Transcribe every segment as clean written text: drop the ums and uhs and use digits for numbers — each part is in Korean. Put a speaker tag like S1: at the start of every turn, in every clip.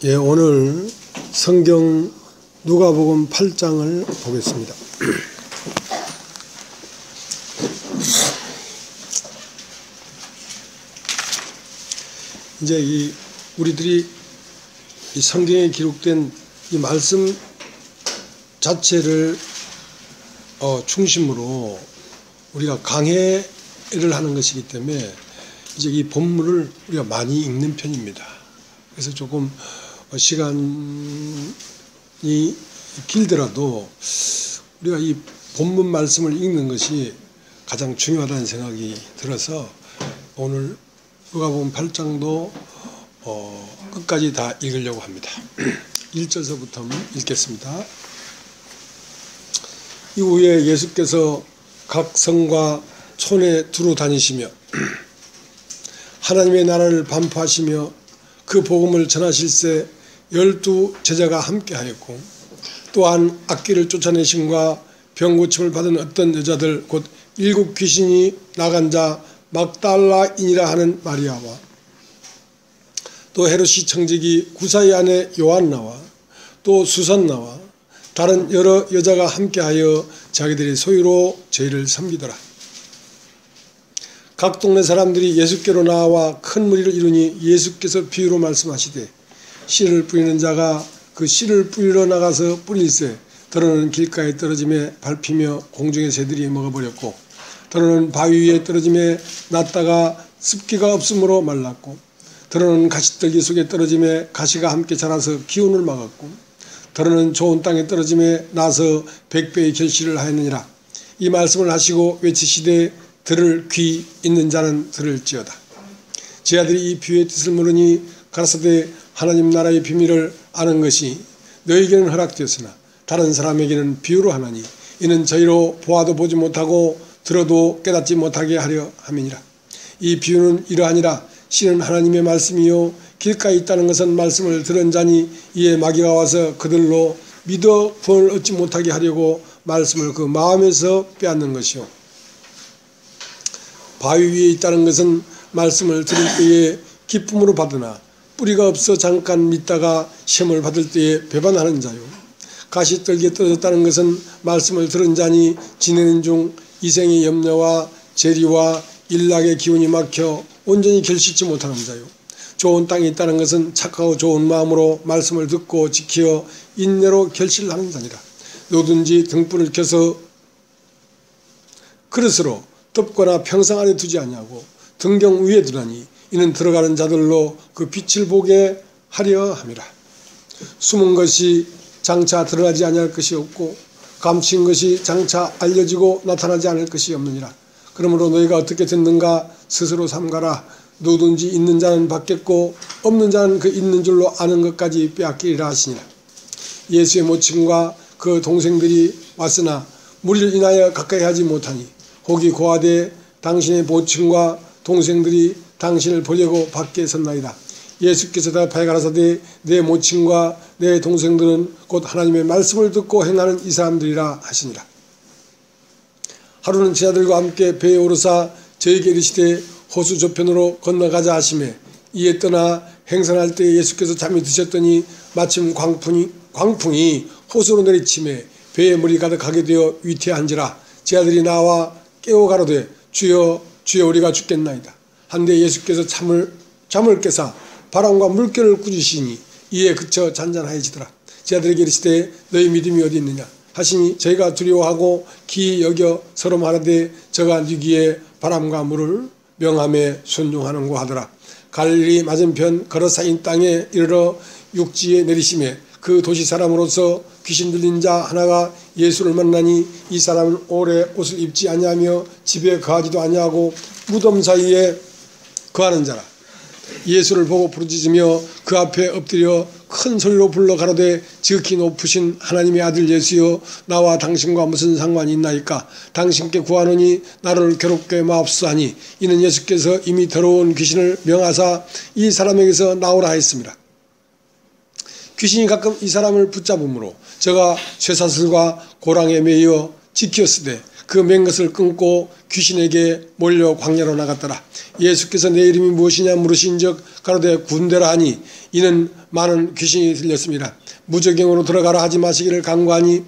S1: 예, 오늘 성경 누가복음 8장을 보겠습니다. 이제 우리들이 이 성경에 기록된 이 말씀 자체를 중심으로 우리가 강해를 하는 것이기 때문에 이제 이 본문을 우리가 많이 읽는 편입니다. 그래서 조금 시간이 길더라도 우리가 이 본문 말씀을 읽는 것이 가장 중요하다는 생각이 들어서 오늘 누가복음 8장도 끝까지 다 읽으려고 합니다. 1절서부터 읽겠습니다. 이후에 예수께서 각 성과 촌에 두루 다니시며 하나님의 나라를 반포하시며 그 복음을 전하실새 12 제자가 함께하였고 또한 악귀를 쫓아내심과 병고침을 받은 어떤 여자들 곧 7 귀신이 나간 자 막달라인이라 하는 마리아와 또 헤롯이 청지기 구사의 아내 요한나와 또 수산나와 다른 여러 여자가 함께하여 자기들의 소유로 저희를 섬기더라. 각 동네 사람들이 예수께로 나와 큰 무리를 이루니 예수께서 비유로 말씀하시되 씨를 뿌리는 자가 그 씨를 뿌리러 나가서 뿌릴새 더러는 길가에 떨어짐에 밟히며 공중의 새들이 먹어버렸고 더러는 바위 위에 떨어짐에 났다가 습기가 없으므로 말랐고 더러는 가시떨기 속에 떨어짐에 가시가 함께 자라서 기운을 막았고 더러는 좋은 땅에 떨어짐에 나서 100배의 결실을 하였느니라. 이 말씀을 하시고 외치시되 들을 귀 있는 자는 들을지어다. 제 아들이 이 비유의 뜻을 모르니 가라사대 하나님 나라의 비밀을 아는 것이 너에게는 허락되었으나 다른 사람에게는 비유로 하나니 이는 저희로 보아도 보지 못하고 들어도 깨닫지 못하게 하려 함이니라. 이 비유는 이러하니라. 씨는 하나님의 말씀이요 길가에 있다는 것은 말씀을 들은 자니 이에 마귀가 와서 그들로 믿어 구원을 얻지 못하게 하려고 말씀을 그 마음에서 빼앗는 것이요 바위 위에 있다는 것은 말씀을 들을 때에 기쁨으로 받으나 뿌리가 없어 잠깐 믿다가 시험을 받을 때에 배반하는 자요 가시떨기에 떨어졌다는 것은 말씀을 들은 자니 지내는 중 이생의 염려와 재리와 일락의 기운이 막혀 온전히 결실치 못하는 자요 좋은 땅에 있다는 것은 착하고 좋은 마음으로 말씀을 듣고 지켜 인내로 결실하는 자니라. 누구든지 등불을 켜서 그릇으로 덮거나 평상 안에 두지 아니하고 등경 위에 두라니 이는 들어가는 자들로 그 빛을 보게 하려 함이라. 숨은 것이 장차 드러나지 아니할 것이 없고 감추인 것이 장차 알려지고 나타나지 않을 것이 없느니라. 그러므로 너희가 어떻게 듣는가 스스로 삼가라. 누구든지 있는 자는 받겠고 없는 자는 그 있는 줄로 아는 것까지 빼앗기리라 하시니라. 예수의 모친과 그 동생들이 왔으나 무리를 인하여 가까이 하지 못하니 혹이 고하되 당신의 모친과 동생들이 당신을 보려고 밖에 섰나이다. 예수께서 대답하여 가라사대 내 모친과 내 동생들은 곧 하나님의 말씀을 듣고 행하는 이 사람들이라 하시니라. 하루는 제자들과 함께 배에 오르사 저에게 이르시되 호수 저편으로 건너가자 하시매 이에 떠나 행선할 때 예수께서 잠이 드셨더니 마침 광풍이 호수로 내리치매 배에 물이 가득하게 되어 위태한지라. 제자들이 나와 깨워 가로되 주여 주여 우리가 죽겠나이다. 한데 예수께서 잠을 깨사 바람과 물결을 꾸짖으시니 이에 그쳐 잔잔하여지더라. 제자들에게 이르시되 너희 믿음이 어디 있느냐 하시니 저희가 두려워하고 기이 여겨 서로 말하되 저가 뉘기에 바람과 물을 명함에 순종하는고 하더라. 갈릴리 맞은편 거르사인 땅에 이르러 육지에 내리시매 그 도시 사람으로서 귀신 들린 자 하나가 예수를 만나니 이 사람은 오래 옷을 입지 아니하며 집에 거하지도 아니하고 무덤 사이에 거하는 자라. 예수를 보고 부르짖으며 그 앞에 엎드려 큰 소리로 불러 가로되 지극히 높으신 하나님의 아들 예수여 나와 당신과 무슨 상관이 있나이까. 당신께 구하노니 나를 괴롭게 마옵소서 하니 이는 예수께서 이미 더러운 귀신을 명하사 이 사람에게서 나오라 하였습니다. 귀신이 가끔 이 사람을 붙잡으므로 저가 쇠사슬과 고랑에 매여 지켰으되 그 맨 것을 끊고 귀신에게 몰려 광야로 나갔더라. 예수께서 내 이름이 무엇이냐 물으신즉 가로되 군대라 하니 이는 많은 귀신이 들렸습니다. 무저갱으로 들어가라 하지 마시기를 간구하니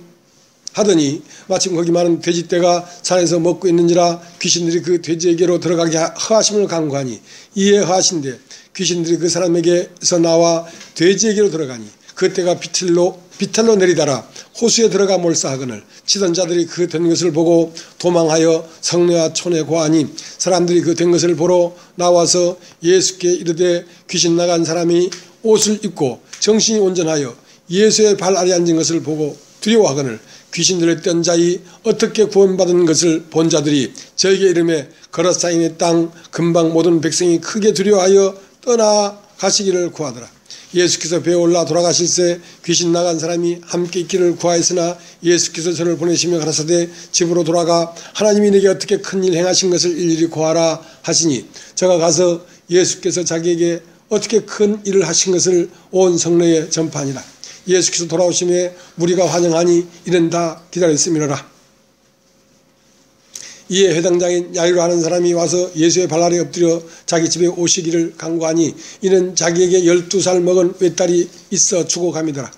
S1: 하더니 마침 거기 많은 돼지떼가 산에서 먹고 있는지라 귀신들이 그 돼지에게로 들어가게 허하심을 간구하니 이에 허하신대 귀신들이 그 사람에게서 나와 돼지에게로 들어가니 그 떼가 비탈로 내리다라 호수에 들어가 몰사하거늘 치던 자들이 그 된 것을 보고 도망하여 성내와 촌에 고하니 사람들이 그 된 것을 보러 나와서 예수께 이르되 귀신 나간 사람이 옷을 입고 정신이 온전하여 예수의 발 아래 앉은 것을 보고 두려워하거늘 귀신들의 뗀 자이 어떻게 구원받은 것을 본 자들이 저에게 이르매 거라사인의 땅 근방 모든 백성이 크게 두려워하여 떠나가시기를 구하더라. 예수께서 배에 올라 돌아가실새 귀신 나간 사람이 함께 있기를 구하였으나 예수께서 저를 보내시며 가라사대 집으로 돌아가 하나님이 내게 어떻게 큰 일 행하신 것을 일일이 고하라 하시니 저가 가서 예수께서 자기에게 어떻게 큰 일을 하신 것을 온 성내에 전파하니라. 예수께서 돌아오심에 무리가 환영하니 이는 다 기다렸음이로라. 이에 회당장인 야이로 하는 사람이 와서 예수의 발 아래 엎드려 자기 집에 오시기를 간구하니 이는 자기에게 12살 먹은 외딸이 있어 죽어감이더라.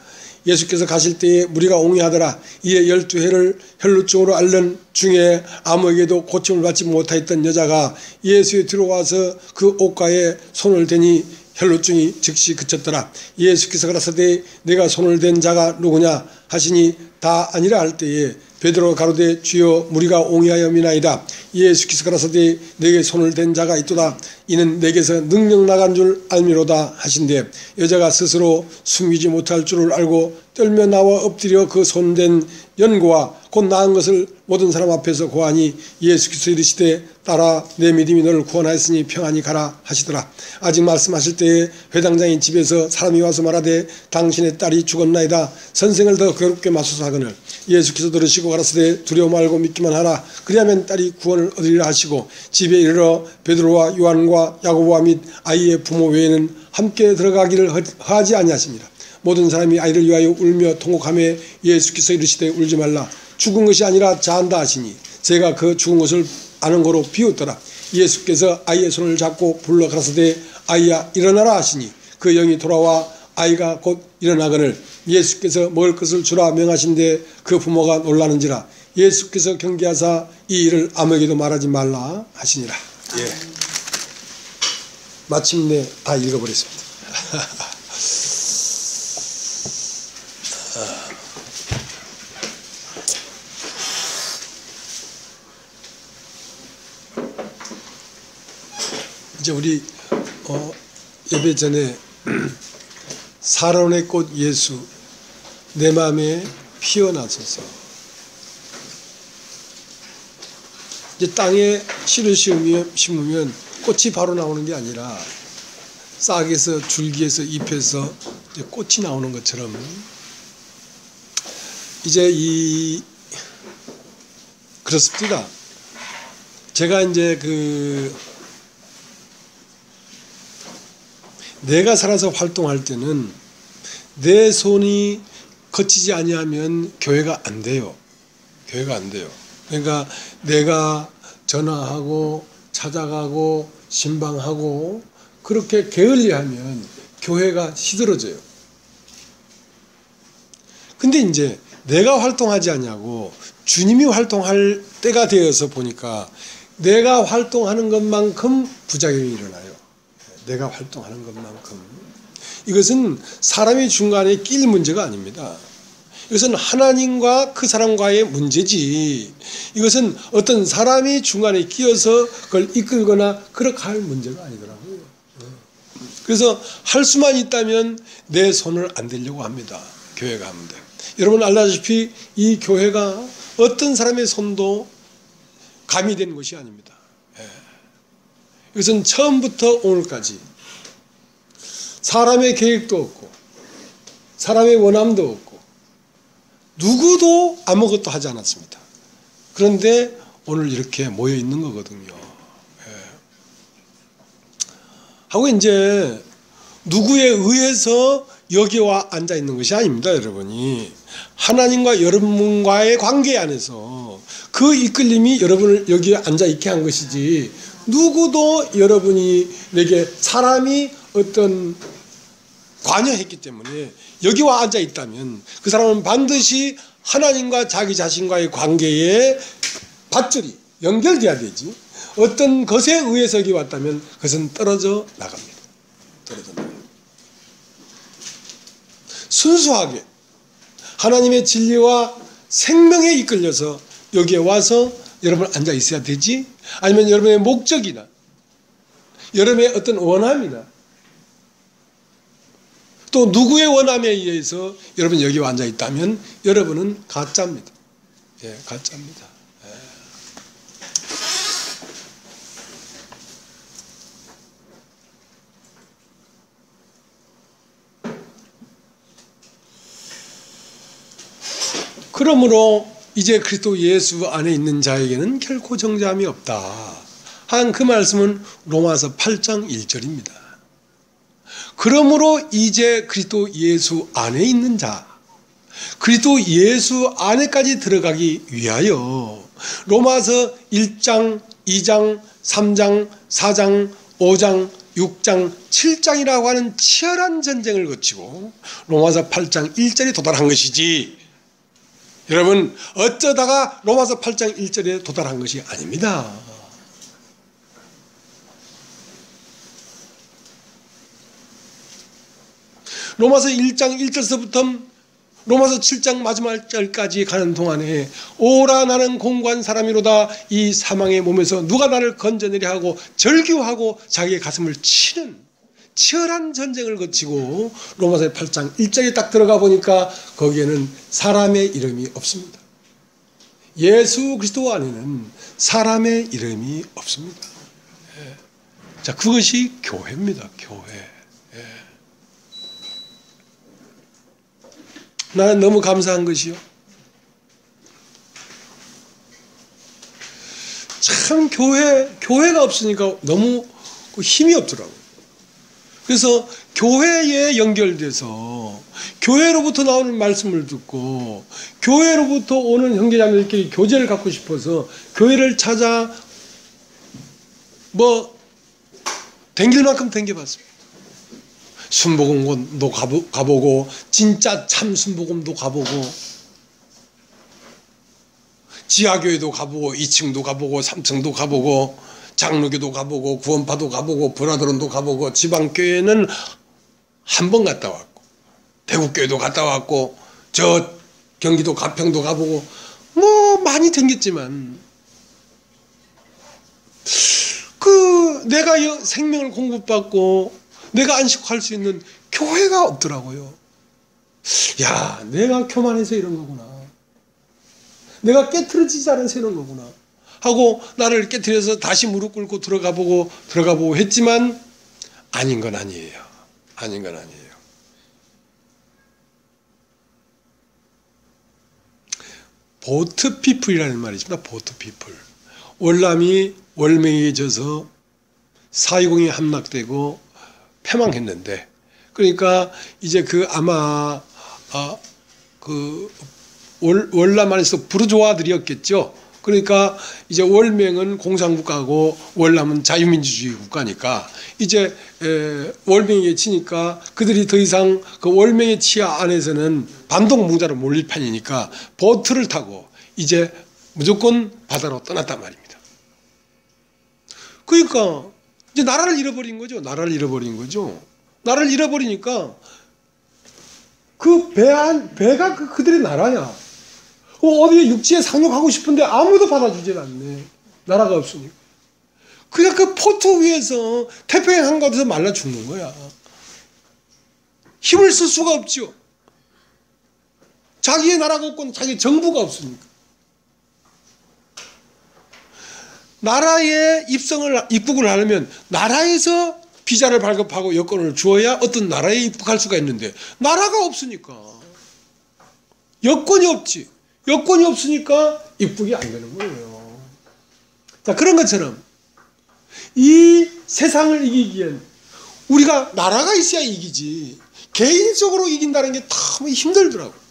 S1: 예수께서 가실 때에 무리가 옹이하더라. 이에 12해를 혈루증으로 앓는 중에 아무에게도 고침을 받지 못하였던 여자가 예수에 들어와서 그 옷가에 손을 대니 혈루증이 즉시 그쳤더라. 예수께서 가라사대 내가 손을 댄 자가 누구냐 하시니 다 아니라 할 때에 베드로가 가로되 주여 무리가 옹이하여 미나이다. 예수께서 가라사대 내게 손을 댄 자가 있도다. 이는 내게서 능력 나간 줄 알미로다 하신대 여자가 스스로 숨기지 못할 줄을 알고 떨며 나와 엎드려 그 손댄 연고와 곧 나은 것을 모든 사람 앞에서 고하니 예수께서 이르시되 딸아 내 믿음이 너를 구원하였으니 평안히 가라 하시더라. 아직 말씀하실 때에 회당장인 집에서 사람이 와서 말하되 당신의 딸이 죽었나이다. 선생을 더 괴롭게 마소서 하거늘 예수께서 들으시고 가라사대 두려워 말고 믿기만 하라. 그리하면 딸이 구원을 얻으리라 하시고 집에 이르러 베드로와 요한과 야고보와 및 아이의 부모 외에는 함께 들어가기를 하지 아니하십니다. 모든 사람이 아이를 위하여 울며 통곡하며 예수께서 이르시되 울지 말라. 죽은 것이 아니라 자한다 하시니 제가 그 죽은 것을 아는 거로 비웃더라. 예수께서 아이의 손을 잡고 불러 가라사대 아이야 일어나라 하시니 그 영이 돌아와 아이가 곧 일어나거늘 예수께서 먹을 것을 주라 명하신데 그 부모가 놀라는지라. 예수께서 경계하사 이 일을 아무에게도 말하지 말라 하시니라. 예. 마침내 다 읽어버렸습니다. 이제 우리 예배 전에 사론의 꽃 예수 내 마음에 피어나소서. 이제 땅에 씨를 심으면 꽃이 바로 나오는 게 아니라 싹에서 줄기에서 잎에서 이제 꽃이 나오는 것처럼 이제 그렇습니다. 제가 이제 내가 살아서 활동할 때는 내 손이 거치지 아니하면 교회가 안 돼요. 교회가 안 돼요. 그러니까 내가 전화하고 찾아가고 신방하고 그렇게 게을리하면 교회가 시들어져요. 근데 이제 내가 활동하지 않냐고 주님이 활동할 때가 되어서 보니까 내가 활동하는 것만큼 부작용이 일어나요. 내가 활동하는 것만큼. 이것은 사람이 중간에 낄 문제가 아닙니다. 이것은 하나님과 그 사람과의 문제지. 이것은 어떤 사람이 중간에 끼어서 그걸 이끌거나 그렇게 할 문제가 아니더라고요. 그래서 할 수만 있다면 내 손을 안 대려고 합니다. 교회가 하는데. 여러분 알다시피 이 교회가 어떤 사람의 손도 가미된 것이 아닙니다. 이것은 처음부터 오늘까지 사람의 계획도 없고 사람의 원함도 없고 누구도 아무것도 하지 않았습니다. 그런데 오늘 이렇게 모여 있는 거거든요. 하고 이제 누구에 의해서 여기 와 앉아 있는 것이 아닙니다, 여러분이. 하나님과 여러분과의 관계 안에서 그 이끌림이 여러분을 여기에 앉아 있게 한 것이지, 누구도 여러분이 내게 사람이 어떤 관여했기 때문에 여기 와 앉아 있다면 그 사람은 반드시 하나님과 자기 자신과의 관계에 밧줄이 연결돼야 되지, 어떤 것에 의해서 여기 왔다면 그것은 떨어져 나갑니다. 떨어져 나갑니다. 순수하게 하나님의 진리와 생명에 이끌려서 여기에 와서 여러분 앉아 있어야 되지, 아니면 여러분의 목적이나 여러분의 어떤 원함이나 또 누구의 원함에 의해서 여러분 여기 앉아 있다면 여러분은 가짜입니다. 예, 가짜입니다. 예. 그러므로 이제 그리스도 예수 안에 있는 자에게는 결코 정죄함이 없다 한 그 말씀은 로마서 8장 1절입니다. 그러므로 이제 그리스도 예수 안에 있는 자, 그리스도 예수 안에까지 들어가기 위하여 로마서 1장, 2장, 3장, 4장, 5장, 6장, 7장이라고 하는 치열한 전쟁을 거치고 로마서 8장 1절에 도달한 것이지, 여러분 어쩌다가 로마서 8장 1절에 도달한 것이 아닙니다. 로마서 1장 1절서부터 로마서 7장 마지막 절까지 가는 동안에 오라 나는 공고한 사람이로다, 이 사망의 몸에서 누가 나를 건져내려 하고 절규하고 자기의 가슴을 치는 치열한 전쟁을 거치고 로마서 8장 1절에 딱 들어가 보니까 거기에는 사람의 이름이 없습니다. 예수 그리스도 안에는 사람의 이름이 없습니다. 예. 자, 그것이 교회입니다. 교회. 예. 나는 너무 감사한 것이요, 참 교회가 없으니까 너무 힘이 없더라고요. 그래서 교회에 연결돼서 교회로부터 나오는 말씀을 듣고 교회로부터 오는 형제자매들끼리 교제를 갖고 싶어서 교회를 찾아 댕길 만큼 댕겨봤습니다. 순복음도 가보고 진짜 참 순복음도 가보고 지하교회도 가보고 2층도 가보고 3층도 가보고 장로교도 가보고 구원파도 가보고 브라더론도 가보고 지방교회는 한 번 갔다 왔고 대구교회도 갔다 왔고 저 경기도 가평도 가보고 많이 댕겼지만 내가 생명을 공급받고 내가 안식할 수 있는 교회가 없더라고요. 야, 내가 교만해서 이런 거구나, 내가 깨트려지지 않아서 이런 거구나 하고 나를 깨트려서 다시 무릎 꿇고 들어가 보고 했지만 아닌 건 아니에요. 아닌 건 아니에요. 보트 피플이라는 말이 있습니다. 보트 피플. 월남이 월맹에게 져서 4.20이 함락되고 패망했는데, 그러니까 이제 아마 월남 안에서 부르조아들이었겠죠. 그러니까 이제 월맹은 공산국가고 월남은 자유민주주의 국가니까 이제 월맹에게 치니까 그들이 더 이상 그 월맹의 치하 안에서는 반동무자로 몰릴 판이니까 보트를 타고 이제 무조건 바다로 떠났단 말입니다. 그러니까 이제 나라를 잃어버린 거죠. 나라를 잃어버리니까 그 배가 그들의 나라야. 어디에 육지에 상륙하고 싶은데 아무도 받아주질 않네. 나라가 없으니까. 그냥 그 포트 위에서 태평양 한가운데서 말라 죽는 거야. 힘을 쓸 수가 없죠. 자기의 나라가 없고 자기 정부가 없으니까. 나라에 입국을 하려면 나라에서 비자를 발급하고 여권을 주어야 어떤 나라에 입국할 수가 있는데 나라가 없으니까 여권이 없지. 여권이 없으니까 입국이 안 되는 거예요. 자, 그런 것처럼 이 세상을 이기기엔 우리가 나라가 있어야 이기지 개인적으로 이긴다는 게 너무 힘들더라고요.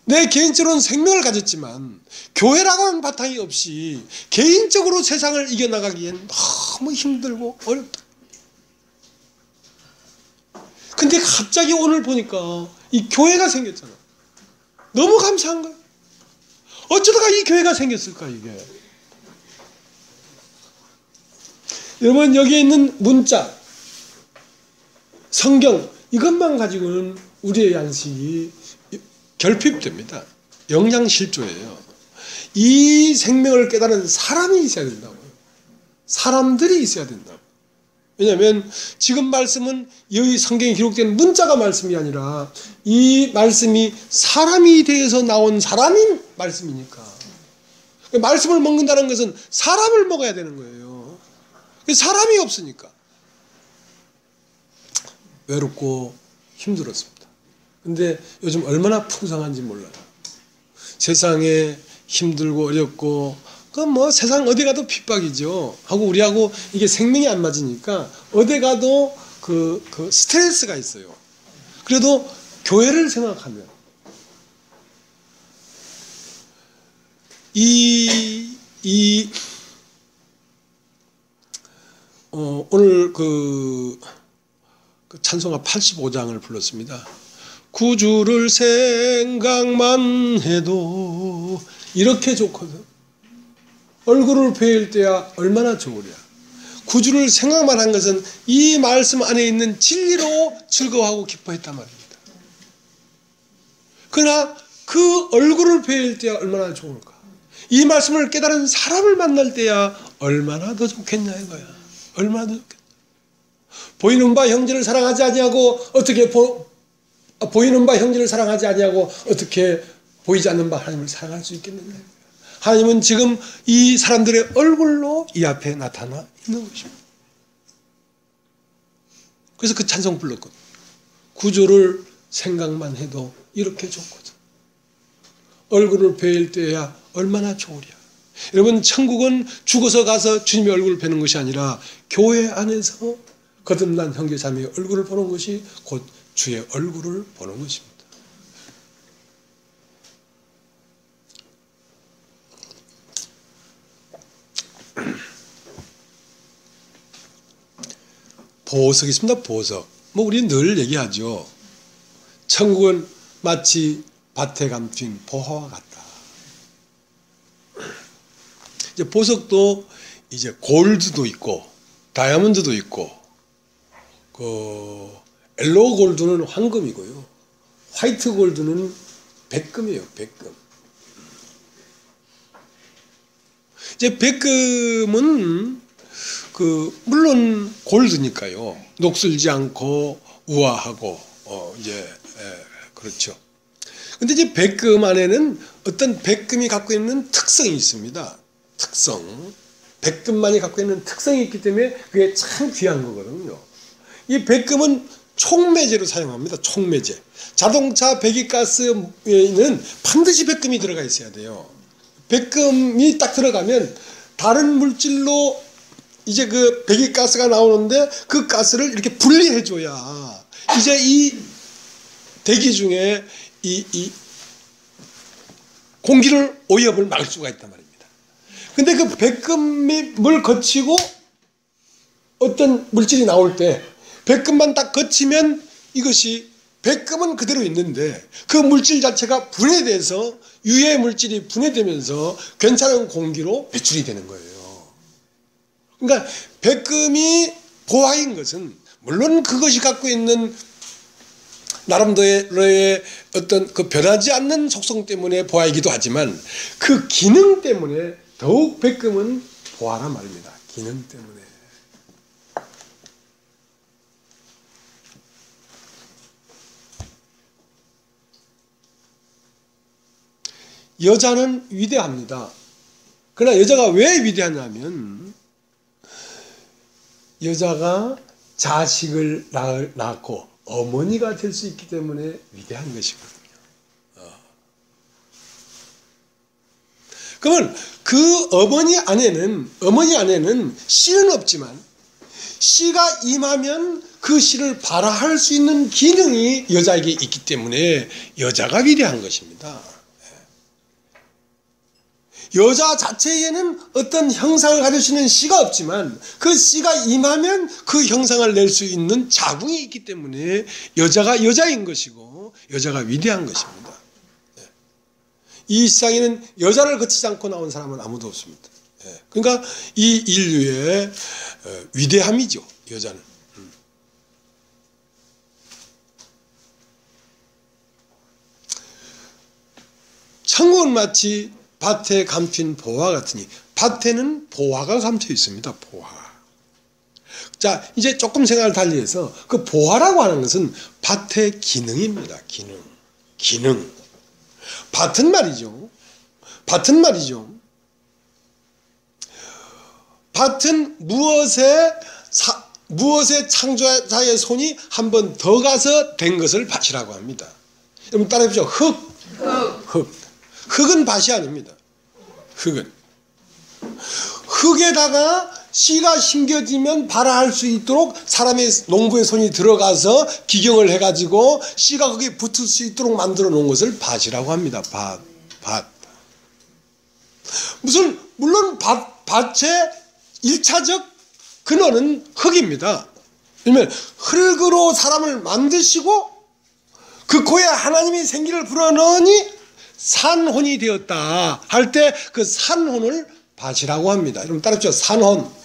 S1: 내 개인적으로는 생명을 가졌지만 교회라고 하는 바탕이 없이 개인적으로 세상을 이겨나가기엔 너무 힘들고 어렵다. 근데 갑자기 오늘 보니까 이 교회가 생겼잖아. 너무 감사한 거야. 어쩌다가 이 교회가 생겼을까 이게. 여러분 여기에 있는 문자, 성경 이것만 가지고는 우리의 양식이 결핍됩니다. 영양실조예요. 이 생명을 깨달은 사람이 있어야 된다고요. 사람들이 있어야 된다고. 왜냐하면 지금 말씀은 여기 성경에 기록된 문자가 말씀이 아니라 이 말씀이 사람이 되어서 나온 사람이 말씀이니까. 말씀을 먹는다는 것은 사람을 먹어야 되는 거예요. 사람이 없으니까 외롭고 힘들었습니다. 근데 요즘 얼마나 풍성한지 몰라요. 세상에 힘들고 어렵고 뭐 세상 어디 가도 핍박이죠. 하고 우리하고 이게 생명이 안 맞으니까 어디 가도 그 스트레스가 있어요. 그래도 교회를 생각하면 오늘 그 찬송가 85장을 불렀습니다. 구주를 생각만 해도 이렇게 좋거든. 얼굴을 베일 때야 얼마나 좋으랴. 구주를 생각만 한 것은 이 말씀 안에 있는 진리로 즐거워하고 기뻐했단 말입니다. 그러나 그 얼굴을 베일 때야 얼마나 좋을까. 이 말씀을 깨달은 사람을 만날 때야 얼마나 더 좋겠냐 이거야. 얼마나 더 좋겠냐. 보이는 바 형제를 사랑하지 아니하고 어떻게 보이는 바 형제를 사랑하지 아니하고 어떻게 보이지 않는 바 하나님을 사랑할 수 있겠느냐. 하나님은 지금 이 사람들의 얼굴로 이 앞에 나타나 있는 것입니다. 그래서 그 찬송 불렀거든. 구주를 생각만 해도 이렇게 좋거든. 얼굴을 뵈일 때야 얼마나 좋으랴. 여러분 천국은 죽어서 가서 주님의 얼굴을 뵈는 것이 아니라 교회 안에서 거듭난 형제 자매의 얼굴을 보는 것이 곧 주의 얼굴을 보는 것입니다. 보석이 있습니다. 보석. 뭐 우리는 늘 얘기하죠. 천국은 마치 밭에 감춘 보화와 같다. 이제 보석도 이제 골드도 있고 다이아몬드도 있고 그 엘로우 골드는 황금이고요. 화이트 골드는 백금이에요. 백금. 이제 백금은 물론 골드니까요. 녹슬지 않고 우아하고 그렇죠. 근데 이제 백금 안에는 어떤 백금이 갖고 있는 특성이 있습니다. 특성. 백금만이 갖고 있는 특성이 있기 때문에 그게 참 귀한 거거든요. 이 백금은 촉매제로 사용합니다. 촉매제. 자동차 배기가스에는 반드시 백금이 들어가 있어야 돼요. 백금이 딱 들어가면 다른 물질로 이제 그 배기가스가 나오는데 그 가스를 이렇게 분리해줘야 이제 이 대기 중에 이 공기를 오염을 막을 수가 있단 말입니다. 근데 그 백금을 거치고 어떤 물질이 나올 때 백금만 딱 거치면 이것이 백금은 그대로 있는데 그 물질 자체가 분해돼서 유해 물질이 분해되면서 괜찮은 공기로 배출이 되는 거예요. 그러니까 백금이 보화인 것은 물론 그것이 갖고 있는 나름대로의 어떤 그 변하지 않는 속성 때문에 보화이기도 하지만 그 기능 때문에 더욱 백금은 보화란 말입니다. 기능 때문에. 여자는 위대합니다. 그러나 여자가 왜 위대하냐면 여자가 자식을 낳고 어머니가 될 수 있기 때문에 위대한 것이거든요. 그러면 그 어머니 안에는 씨는 없지만 씨가 임하면 그 씨를 발화할 수 있는 기능이 여자에게 있기 때문에 여자가 위대한 것입니다. 여자 자체에는 어떤 형상을 가질 수 있는 씨가 없지만 그 씨가 임하면 그 형상을 낼 수 있는 자궁이 있기 때문에 여자가 여자인 것이고 여자가 위대한 것입니다. 이 세상에는 여자를 거치지 않고 나온 사람은 아무도 없습니다. 그러니까 이 인류의 위대함이죠, 여자는. 천국은 마치 밭에 감춘 보화 같으니, 밭에는 보화가 감춰 있습니다. 보화. 자, 이제 조금 생각을 달리해서 그 보화라고 하는 것은 밭의 기능입니다. 기능. 밭은 말이죠. 밭은 무엇의 창조자의 손이 한 번 더 가서 된 것을 밭이라고 합니다. 여러분 따라해보죠. 흙은 밭이 아닙니다. 흙에다가 씨가 심겨지면 발화할 수 있도록 사람의 농부의 손이 들어가서 기경을 해가지고 씨가 거기에 붙을 수 있도록 만들어 놓은 것을 밭이라고 합니다. 밭. 물론 밭의 1차적 근원은 흙입니다. 왜냐하면 흙으로 사람을 만드시고 그 코에 하나님이 생기를 불어넣으니 산혼이 되었다 할 때 그 산혼을 밭이라고 합니다. 여러분 따라합시다. 산혼.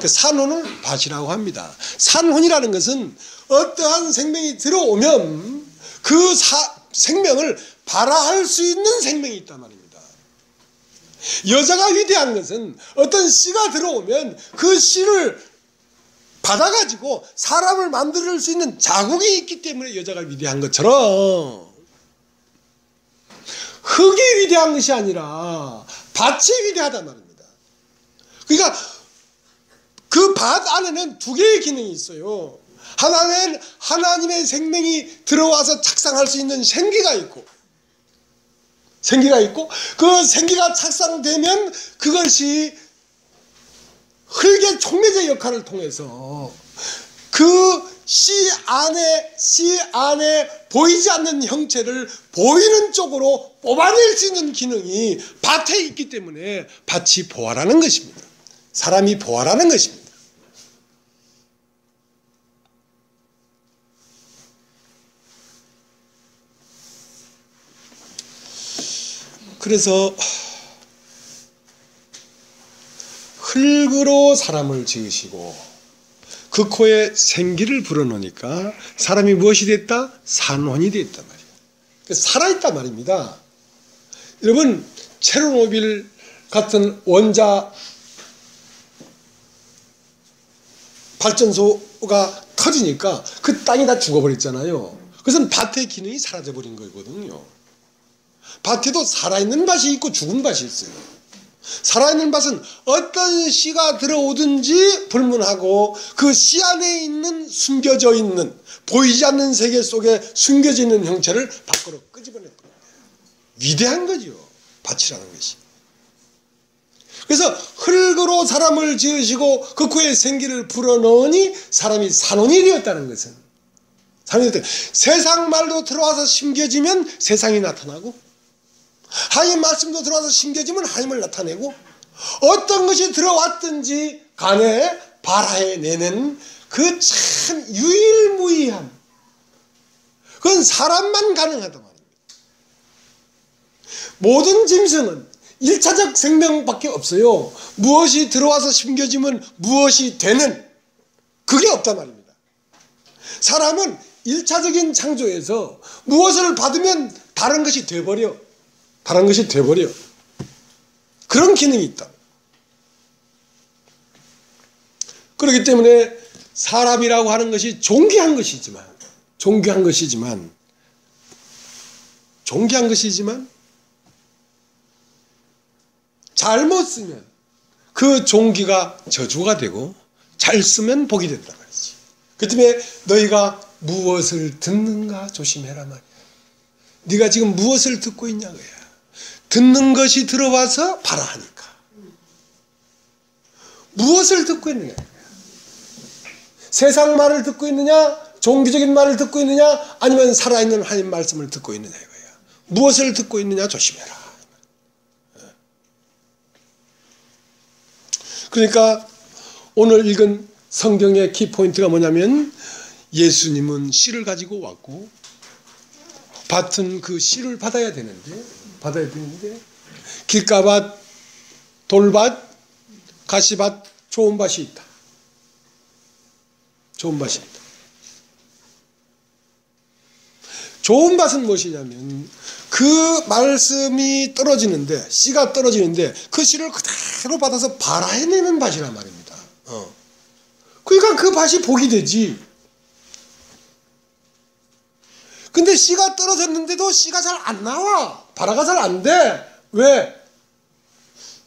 S1: 그 산혼을 밭이라고 합니다. 산혼이라는 것은 어떠한 생명이 들어오면 그 생명을 발화할 수 있는 생명이 있단 말입니다. 여자가 위대한 것은 어떤 씨가 들어오면 그 씨를 받아가지고 사람을 만들 수 있는 자궁이 있기 때문에 여자가 위대한 것처럼 흙이 위대한 것이 아니라 밭이 위대하단 말입니다. 그러니까 그 밭 안에는 두 개의 기능이 있어요. 하나는 하나님의 생명이 들어와서 착상할 수 있는 생기가 있고 그 생기가 착상되면 그것이 흙의 촉매제 역할을 통해서 그 씨 안에 보이지 않는 형체를 보이는 쪽으로 뽑아낼 수 있는 기능이 밭에 있기 때문에 밭이 보화라는 것입니다. 사람이 보화라는 것입니다. 그래서 흙으로 사람을 지으시고 그 코에 생기를 불어넣으니까 사람이 무엇이 됐다? 산혼이 됐단 말이에요. 살아있단 말입니다. 여러분 체르노빌 같은 원자 발전소가 터지니까 그 땅이 다 죽어버렸잖아요. 그것은 밭의 기능이 사라져버린 거거든요. 밭에도 살아있는 밭이 있고 죽은 밭이 있어요. 살아있는 밭은 어떤 씨가 들어오든지 불문하고 그 씨 안에 있는 숨겨져 있는 보이지 않는 세계 속에 숨겨져 있는 형체를 밖으로 끄집어냈던 거예요. 위대한 거죠. 밭이라는 것이. 그래서 흙으로 사람을 지으시고 그 코에 생기를 불어넣으니 사람이 산혼이 되었다는 것은 세상 말도 들어와서 심겨지면 세상이 나타나고 하나님 말씀도 들어와서 심겨지면 하나님을 나타내고 어떤 것이 들어왔든지 간에 발화해내는 그 참 유일무이함, 그건 사람만 가능하단 말입니다. 모든 짐승은 1차적 생명밖에 없어요. 무엇이 들어와서 심겨지면 무엇이 되는 그게 없단 말입니다. 사람은 1차적인 창조에서 무엇을 받으면 다른 것이 돼버려. 그런 기능이 있다. 그렇기 때문에 사람이라고 하는 것이 존귀한 것이지만 잘못 쓰면 그 존귀가 저주가 되고 잘 쓰면 복이 된다 말이지. 그 때문에 너희가 무엇을 듣는가 조심해라 말이야. 네가 지금 무엇을 듣고 있냐고요. 듣는 것이 들어와서 발화하니까. 무엇을 듣고 있느냐. 세상 말을 듣고 있느냐, 종교적인 말을 듣고 있느냐, 아니면 살아있는 하나님 말씀을 듣고 있느냐 이거야. 무엇을 듣고 있느냐 조심해라. 그러니까 오늘 읽은 성경의 키포인트가 뭐냐면, 예수님은 씨를 가지고 왔고 밭은 그 씨를 받아야 되는데 길가밭, 돌밭, 가시밭, 좋은 밭이 있다. 좋은 밭이 있다. 좋은 밭은 무엇이냐면, 그 말씀이 떨어지는데, 씨가 떨어지는데 그 씨를 그대로 받아서 발아해내는 밭이란 말입니다. 그러니까 그 밭이 복이 되지. 근데 씨가 떨어졌는데도 씨가 잘 안 나와. 발아가 잘 안 돼. 왜?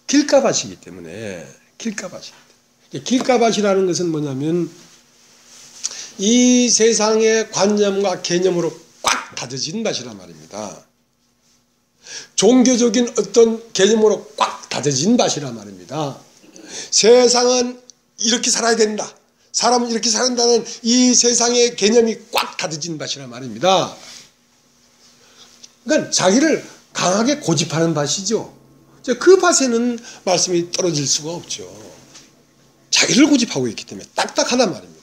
S1: 길가밭이기 때문에. 길가밭이라는 것은 뭐냐면, 이 세상의 관념과 개념으로 꽉 다져진 밭이란 말입니다. 종교적인 어떤 개념으로 꽉 다져진 밭이란 말입니다. 세상은 이렇게 살아야 된다, 사람은 이렇게 살아야 된다는 이 세상의 개념이 꽉 다져진 밭이란 말입니다. 그러니까 자기를 강하게 고집하는 밭이죠. 그 밭에는 말씀이 떨어질 수가 없죠. 자기를 고집하고 있기 때문에 딱딱하단 말입니다.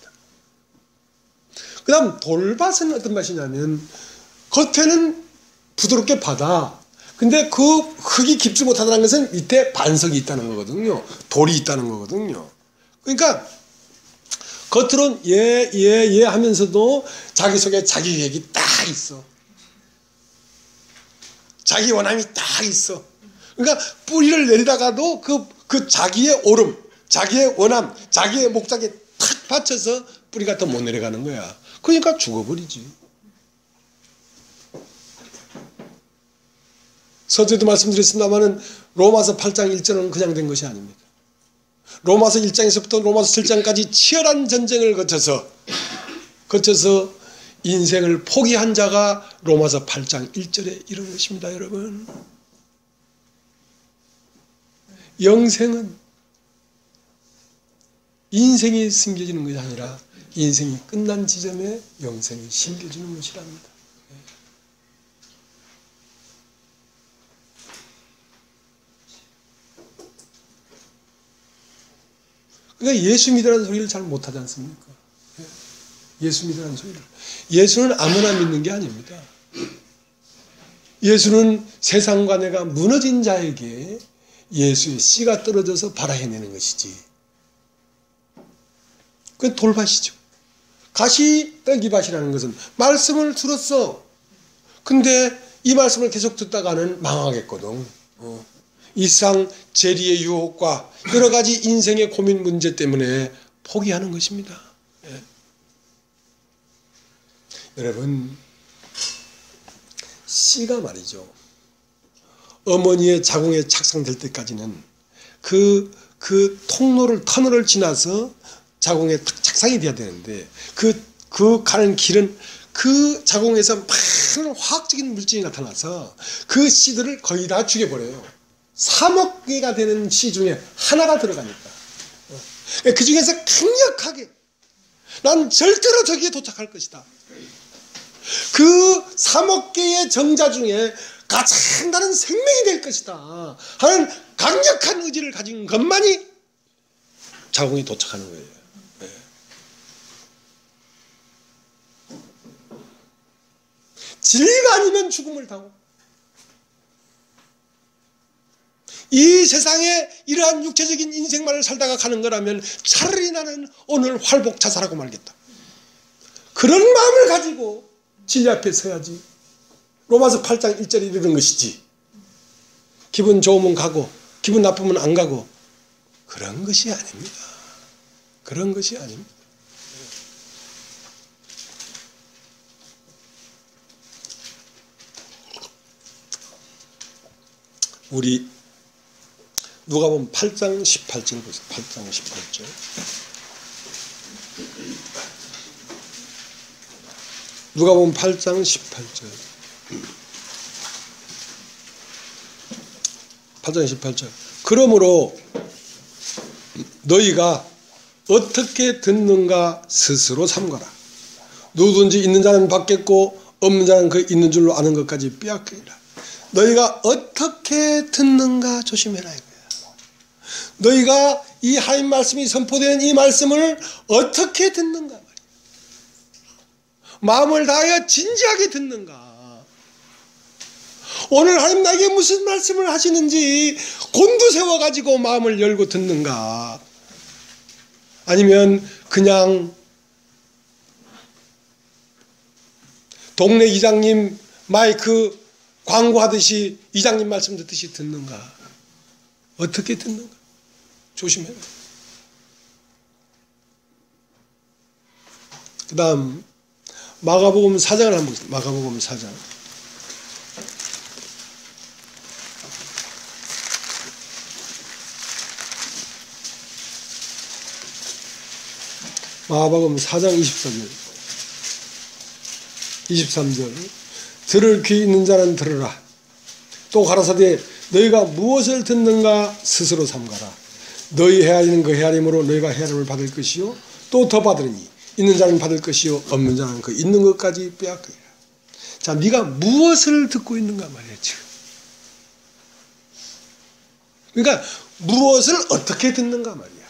S1: 그 다음 돌밭은 어떤 밭이냐면, 겉에는 부드럽게 받아. 근데 그 흙이 깊지 못하다는 것은 밑에 반석이 있다는 거거든요. 돌이 있다는 거거든요. 그러니까 겉으로는 예 하면서도 자기 속에 자기 계획이 딱 있어. 자기 원함이 딱 있어. 그러니까 뿌리를 내리다가도 그 자기의 오름, 자기의 원함, 자기의 목적에 탁 받쳐서 뿌리가 더 못 내려가는 거야. 그러니까 죽어버리지. 서두에도 말씀드렸습니다마는 로마서 8장 1절은 그냥 된 것이 아닙니다. 로마서 1장에서부터 로마서 7장까지 치열한 전쟁을 거쳐서 인생을 포기한 자가 로마서 8장 1절에 이른 것입니다. 여러분, 영생은 인생이 숨겨지는 것이 아니라 인생이 끝난 지점에 영생이 심겨지는 것이랍니다. 그러니까 예수 믿으라는 소리를 잘 못하지 않습니까? 예수 믿으라는 소리를. 예수는 아무나 믿는 게 아닙니다. 예수는 세상과 내가 무너진 자에게 예수의 씨가 떨어져서 발아해내는 것이지. 그건 돌밭이죠. 가시떨기밭이라는 것은 말씀을 들었어. 근데 이 말씀을 계속 듣다가는 망하겠거든. 이상 재리의 유혹과 여러 가지 인생의 고민 문제 때문에 포기하는 것입니다. 예. 여러분, 씨가 말이죠, 어머니의 자궁에 착상될 때까지는 그 터널을 지나서 자궁에 착상이 돼야 되는데, 그 가는 길은 그 자궁에서 많은 화학적인 물질이 나타나서 그 씨들을 거의 다 죽여버려요. 3억 개가 되는 씨 중에 하나가 들어가니까. 그 중에서 강력하게 난 절대로 저기에 도착할 것이다. 그 3억 개의 정자 중에 가장 다른 생명이 될 것이다 하는 강력한 의지를 가진 것만이 자궁이 도착하는 거예요. 진리가 아니면 죽음을 당하고, 이 세상에 이러한 육체적인 인생만을 살다가 가는 거라면 차라리 나는 오늘 활복 자살하고 말겠다, 그런 마음을 가지고 진리 앞에 서야지. 로마서 8장 1절이 이런 것이지, 기분 좋으면 가고 기분 나쁘면 안 가고, 그런 것이 아닙니다. 그런 것이 아닙니다. 우리 누가복음 8장 18절 보세요. 8장 18절. 누가복음 8장 18절. 8장 18절. 그러므로 너희가 어떻게 듣는가 스스로 삼가라. 누구든지 있는 자는 받겠고 없는 자는 그 있는 줄로 아는 것까지 빼앗기리라. 너희가 어떻게 듣는가 조심해라 이거야. 너희가 이 하나님 말씀이 선포되는 이 말씀을 어떻게 듣는가 말이야. 마음을 다하여 진지하게 듣는가. 오늘 하나님 나에게 무슨 말씀을 하시는지 곤두세워가지고 마음을 열고 듣는가. 아니면 그냥 동네 이장님 마이크 광고하듯이 이장님 말씀 듣듯이 듣는가. 어떻게 듣는가 조심해라. 그 다음 마가복음 4장을 한번 보겠습니다. 마가복음 4장. 마가복음 4장 24절 23절 들을 귀 있는 자는 들으라. 또 가라사대 너희가 무엇을 듣는가 스스로 삼가라. 너희 헤아리는 그 헤아림으로 너희가 헤아림을 받을 것이요 또 더 받으리니 있는 자는 받을 것이요 없는 자는 그 있는 것까지 빼앗기리라. 자, 네가 무엇을 듣고 있는가 말이야 지금. 그러니까 무엇을 어떻게 듣는가 말이야.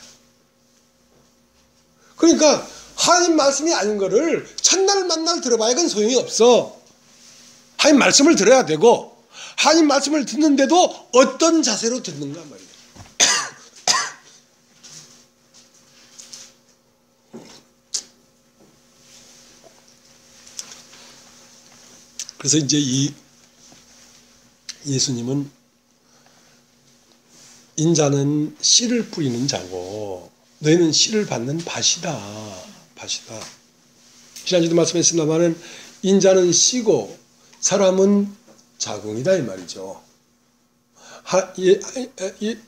S1: 그러니까 하나님 말씀이 아닌 거를 첫날 만날 들어봐야 그건 소용이 없어. 하나님 말씀을 들어야 되고 하나님 말씀을 듣는데도 어떤 자세로 듣는가 말이야. 그래서 이제 이 예수님은 인자는 씨를 뿌리는 자고 너희는 씨를 받는 밭이다. 밭이다. 지난주도 말씀했습니다마는 인자는 씨고 사람은 자궁이다 이 말이죠.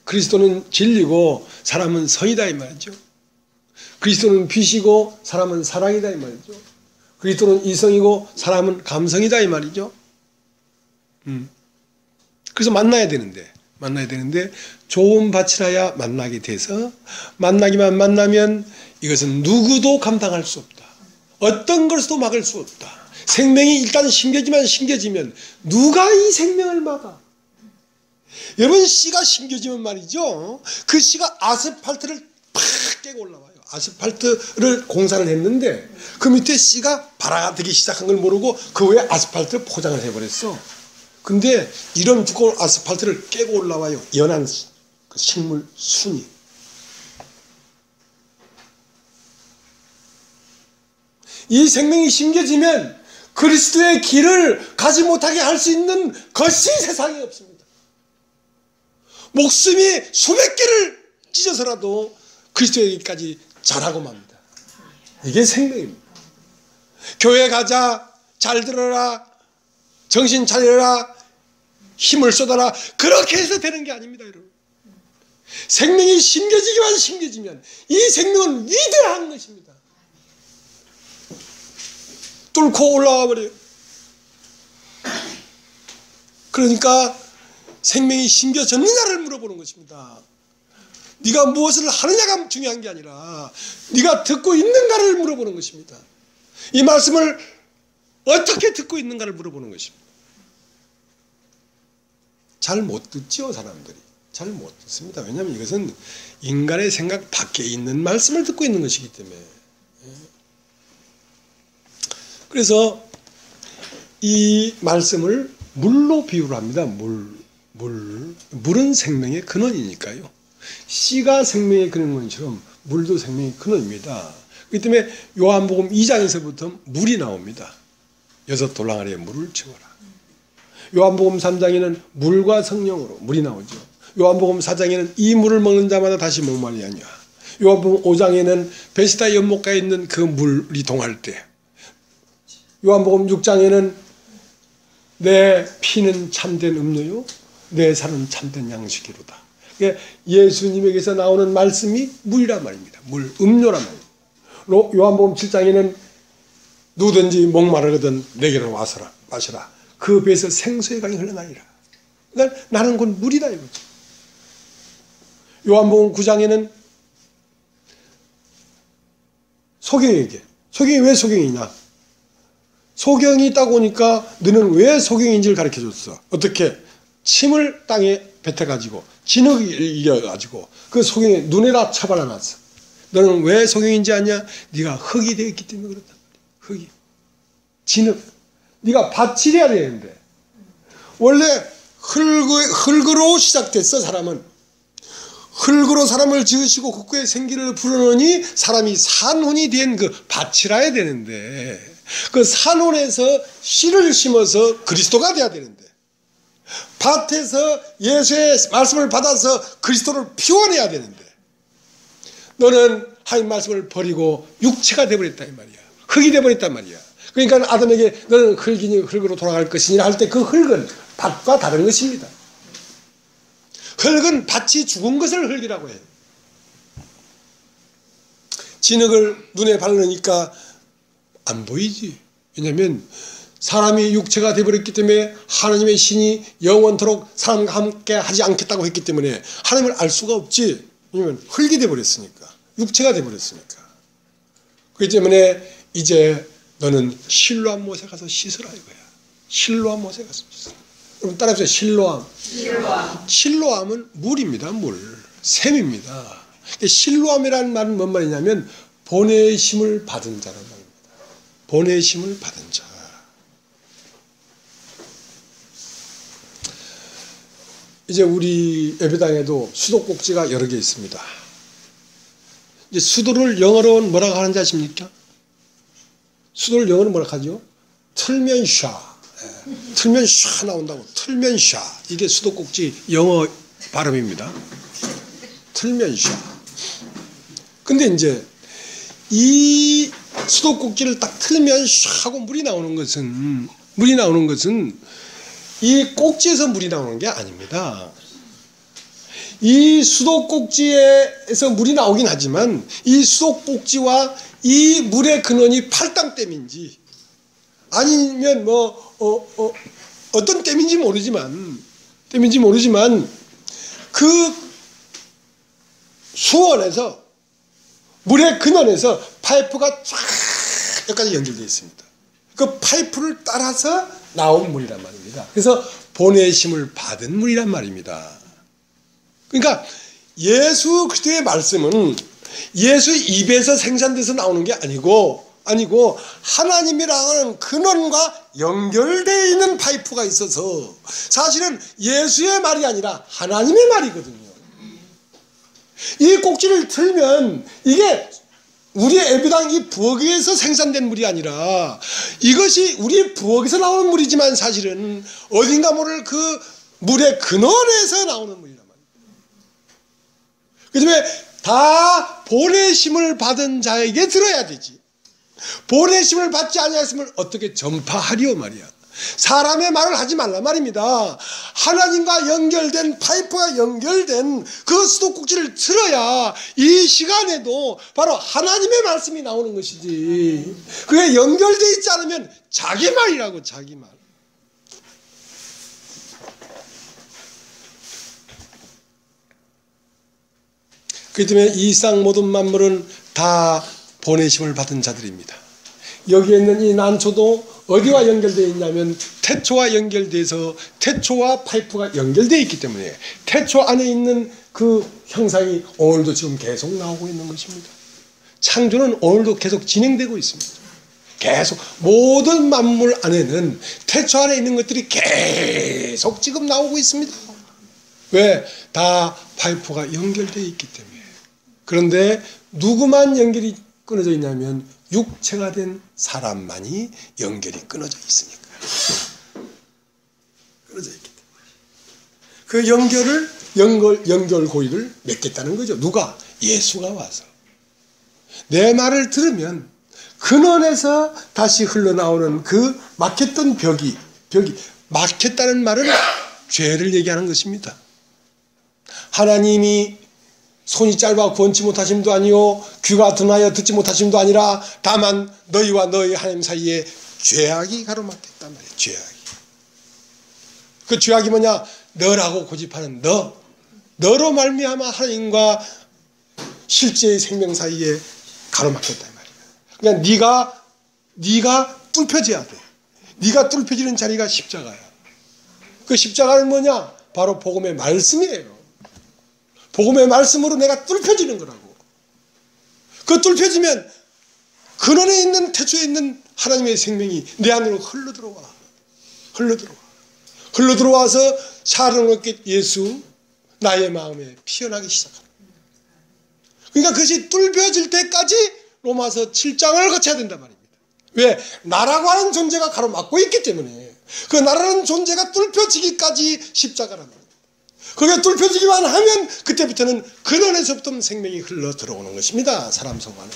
S1: 그리스도는 진리고 사람은 성이다 이 말이죠. 그리스도는 빛이고 사람은 사랑이다 이 말이죠. 그리스도는 이성이고 사람은 감성이다 이 말이죠. 그래서 만나야 되는데 좋은 밭이라야 만나게 돼서 만나기만 만나면 이것은 누구도 감당할 수 없다. 어떤 것도 막을 수 없다. 생명이 일단 심겨지면 누가 이 생명을 막아? 여러분 씨가 심겨지면 말이죠. 그 씨가 아스팔트를 팍 깨고 올라와요. 아스팔트를 공사를 했는데 그 밑에 씨가 발아들기 시작한 걸 모르고 그 위에 아스팔트를 포장을 해버렸어. 근데 이런 두꺼운 아스팔트를 깨고 올라와요. 연한 그 식물 순이. 이 생명이 심겨지면 그리스도의 길을 가지 못하게 할 수 있는 것이 세상에 없습니다. 목숨이 수백 개를 찢어서라도 그리스도의 길까지 자라고 맙니다. 이게 생명입니다. 교회 가자, 잘 들어라, 정신 차려라, 힘을 쏟아라. 그렇게 해서 되는 게 아닙니다, 여러분. 생명이 심겨지면 이 생명은 위대한 것입니다. 뚫고 올라와 버려요. 그러니까 생명이 심겨졌느냐를 물어보는 것입니다. 네가 무엇을 하느냐가 중요한 게 아니라 네가 듣고 있는가를 물어보는 것입니다. 이 말씀을 어떻게 듣고 있는가를 물어보는 것입니다. 잘 못 듣죠, 사람들이. 잘 못 듣습니다. 왜냐하면 이것은 인간의 생각 밖에 있는 말씀을 듣고 있는 것이기 때문에. 그래서 이 말씀을 물로 비유를 합니다. 물은 생명의 근원이니까요. 씨가 생명의 근원처럼 물도 생명의 근원입니다. 그렇기 때문에 요한복음 2장에서부터 물이 나옵니다. 6 돌랑아리에 물을 채워라. 요한복음 3장에는 물과 성령으로 물이 나오죠. 요한복음 4장에는 이 물을 먹는 자마다 다시 목마르지 아니하리라. 요한복음 5장에는 베시다 연못가에 있는 그 물이 동할 때, 요한복음 6장에는 내 피는 참된 음료요 내 살은 참된 양식이로다. 그러니까 예수님에게서 나오는 말씀이 물이란 말입니다. 물, 음료란 말입니다. 요한복음 7장에는 누구든지 목마르거든 내게로 와서라 마시라. 그 배에서 생수의 강이 흘러나리라. 그러니까 나는 곧 물이다 이거죠. 요한복음 9장에는 소경에게. 소경이 왜 소경이냐? 소경이 딱 오니까 너는 왜 소경인지를 가르쳐줬어. 어떻게? 침을 땅에 뱉어가지고 진흙을 이겨가지고 그 소경의 눈에다 쳐발라놨어. 너는 왜 소경인지 아냐? 네가 흙이 되었기 때문에 그렇다. 흙이. 진흙. 네가 밭이 돼야 되는데 원래 흙으로 시작됐어. 사람은 흙으로 사람을 지으시고 국구의 생기를 불어넣으니 사람이 산혼이 된 그 밭이라 해야 되는데 그 산혼에서 씨를 심어서 그리스도가 돼야 되는데 밭에서 예수의 말씀을 받아서 그리스도를 피워내야 되는데 너는 하나님 말씀을 버리고 육체가 되어버렸다 이 말이야. 흙이 되어버렸단 말이야. 그러니까 아담에게 너는 흙이니 흙으로 돌아갈 것이니라 할 때 그 흙은 밭과 다른 것입니다. 흙은 밭이 죽은 것을 흙이라고 해요. 진흙을 눈에 바르니까 안 보이지. 왜냐하면 사람이 육체가 되어버렸기 때문에 하나님의 신이 영원토록 사람과 함께 하지 않겠다고 했기 때문에 하나님을 알 수가 없지. 왜냐하면 흙이 되어버렸으니까. 육체가 되어버렸으니까. 그렇기 때문에 이제 너는 실로암 못에 가서 씻으라 이거야. 실로암 못에 가서 씻으라. 여러분 따라해보세요. 실로암. 실로암은 물입니다. 물. 샘입니다. 실로암이라는 말은 뭔 말이냐면 보내심을 받은 자란 말입니다. 보내심을 받은 자. 이제 우리 예배당에도 수도꼭지가 여러 개 있습니다. 이제 수도를 영어로는 뭐라고 하는지 아십니까? 수도를 영어로 뭐라고 하죠? 틀면 샤. 틀면 샤 나온다고. 틀면 샤. 이게 수도꼭지 영어 발음입니다. 틀면 샤. 근데 이제 이 수도꼭지를 딱 틀면 샤 하고 물이 나오는 것은 이 꼭지에서 물이 나오는 게 아닙니다. 이 수도꼭지에서 물이 나오긴 하지만 이 수도꼭지와 이 물의 근원이 팔당댐인지 아니면 어떤 댐인지 모르지만 그 수원에서 물의 근원에서 파이프가 쫙 여기까지 연결되어 있습니다. 그 파이프를 따라서 나온 물이란 말입니다. 그래서 보내심을 받은 물이란 말입니다. 그러니까 예수 그리스도의 말씀은 예수 입에서 생산돼서 나오는 게 아니고 하나님이라는 근원과 연결되어 있는 파이프가 있어서 사실은 예수의 말이 아니라 하나님의 말이거든요. 이 꼭지를 틀면 이게 우리 예배당 이 부엌에서 생산된 물이 아니라 이것이 우리 부엌에서 나오는 물이지만 사실은 어딘가 모를 그 물의 근원에서 나오는 물이란 말이에요. 그 때문에 다 보내심을 받은 자에게 들어야 되지. 보내심을 받지 아니하였으면 어떻게 전파하리오 말이야. 사람의 말을 하지 말라 말입니다. 하나님과 연결된 파이프가 연결된 그 수도꼭지를 틀어야 이 시간에도 바로 하나님의 말씀이 나오는 것이지. 그게 연결되어 있지 않으면 자기 말이라고. 자기 말. 그렇기 때문에 이 상 모든 만물은 다 보내심을 받은 자들입니다. 여기에 있는 이 난초도 어디와 연결되어 있냐면 태초와 연결돼서 태초와 파이프가 연결되어 있기 때문에 태초 안에 있는 그 형상이 오늘도 지금 계속 나오고 있는 것입니다. 창조는 오늘도 계속 진행되고 있습니다. 계속 모든 만물 안에는 태초 안에 있는 것들이 계속 지금 나오고 있습니다. 왜? 다 파이프가 연결되어 있기 때문에. 그런데 누구만 연결이 끊어져 있냐면 육체가 된 사람만이 연결이 끊어져 있으니까. 끊어져 있기 때문에. 그 연결 고리를 맺겠다는 거죠. 누가? 예수가 와서. 내 말을 들으면 근원에서 다시 흘러나오는 그 막혔던 벽이 막혔다는 말은 죄를 얘기하는 것입니다. 하나님이 손이 짧아 구원치 못하심도 아니요 귀가 둔하여 듣지 못하심도 아니라 다만 너희와 너희 하나님 사이에 죄악이 가로막혔단 말이에요. 죄악이. 그 죄악이 뭐냐? 너라고 고집하는 너로 말미암아 하나님과 실제의 생명 사이에 가로막혔단 말이에요. 그러니까 네가 뚫혀져야 돼. 네가 뚫혀지는 자리가 십자가야. 그 십자가는 뭐냐? 바로 복음의 말씀이에요. 복음의 말씀으로 내가 뚫혀지는 거라고. 그 뚫혀지면 근원에 있는 태초에 있는 하나님의 생명이 내 안으로 흘러들어와서 사랑롭게 예수 나의 마음에 피어나기 시작합니다. 그러니까 그것이 뚫혀질 때까지 로마서 7장을 거쳐야 된단 말입니다. 왜? 나라고 하는 존재가 가로막고 있기 때문에 그 나라는 존재가 뚫혀지기까지 십자가란 말입니다. 그게 뚫혀지기만 하면 그때부터는 근원에서부터 생명이 흘러 들어오는 것입니다. 사람 속 안에.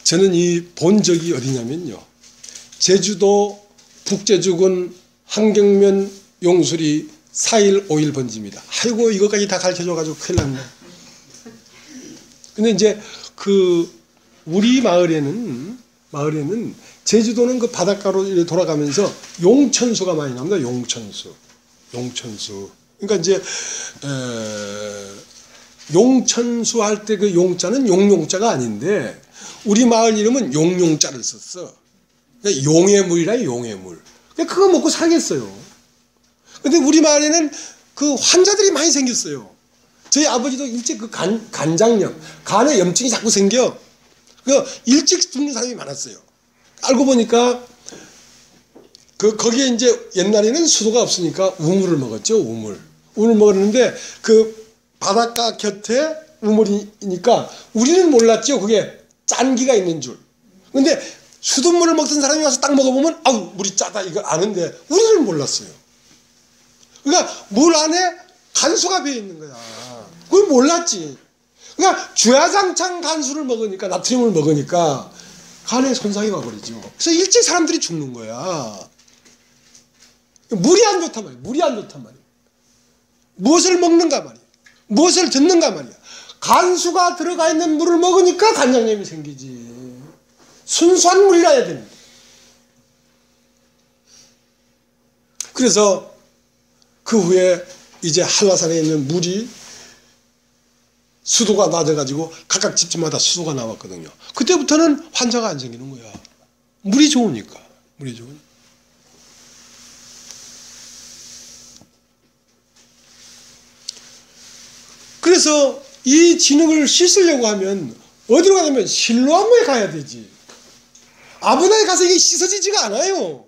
S1: 저는 이 본 적이 어디냐면요. 제주도 북제주군 한경면 용수리 4일 5일 번지입니다. 아이고 이것까지 다 가르쳐줘가지고 큰일 났네. 근데 이제 우리 마을에는 제주도는 그 바닷가로 돌아가면서 용천수가 많이 나옵니다. 용천수. 그러니까 이제 용천수 할 때 그 용자는 용용자가 아닌데 우리 마을 이름은 용용자를 썼어. 용의 물이라 용의 물. 그거 먹고 살겠어요. 근데 우리 마을에는 그 환자들이 많이 생겼어요. 저희 아버지도 일찍 그 간장염, 간에 염증이 자꾸 생겨. 그 일찍 죽는 사람이 많았어요. 알고 보니까 거기에 이제 옛날에는 수도가 없으니까 우물을 먹었죠. 우물 먹었는데 그 바닷가 곁에 우물이니까 우리는 몰랐죠. 그게 짠기가 있는 줄. 근데 수돗물을 먹던 사람이 와서 딱 먹어보면 아우 물이 짜다 이걸 아는데 우리는 몰랐어요. 그러니까 물 안에 간수가 배어 있는 거야. 그걸 몰랐지. 그러니까 주야장창 간수를 먹으니까 나트륨을 먹으니까 간에 손상이 와버리죠. 그래서 일찍 사람들이 죽는 거야. 물이 안 좋단 말이야. 무엇을 먹는가 말이야. 무엇을 듣는가 말이야. 간수가 들어가 있는 물을 먹으니까 간장염이 생기지. 순수한 물이라 해야 됩니다. 그래서 그 후에 이제 한라산에 있는 물이 수도가 낮아가지고 각각 집집마다 수도가 나왔거든요. 그때부터는 환자가 안 생기는 거야. 물이 좋으니까. 그래서 이 진흙을 씻으려고 하면 어디로 가냐면 실로암에 가야 되지. 아무나 가서 이게 씻어지지가 않아요.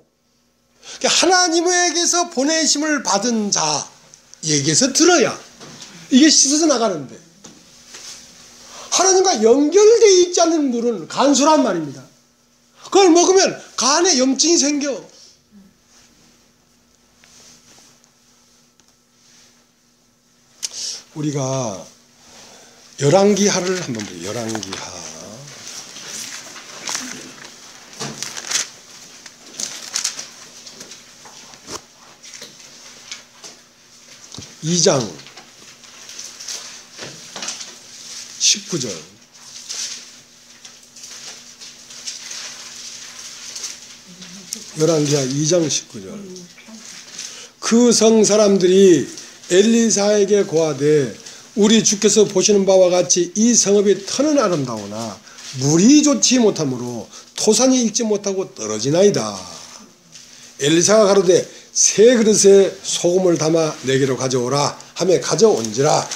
S1: 하나님에게서 보내심을 받은 자에게서 들어야 이게 씻어져 나가는데 하나님과 연결되어 있지 않는 물은 간수란 말입니다. 그걸 먹으면 간에 염증이 생겨. 우리가 열왕기하를 한번 보죠. 열왕기하. 2장 19절. 열왕기하 2장 19절. 그 성 사람들이 엘리사에게 고하되 우리 주께서 보시는 바와 같이 이 성읍이 터는 아름다우나 물이 좋지 못하므로 토산이 익지 못하고 떨어지나이다. 엘리사가 가로되 새 그릇에 소금을 담아 내게로 가져오라 하며 가져온지라.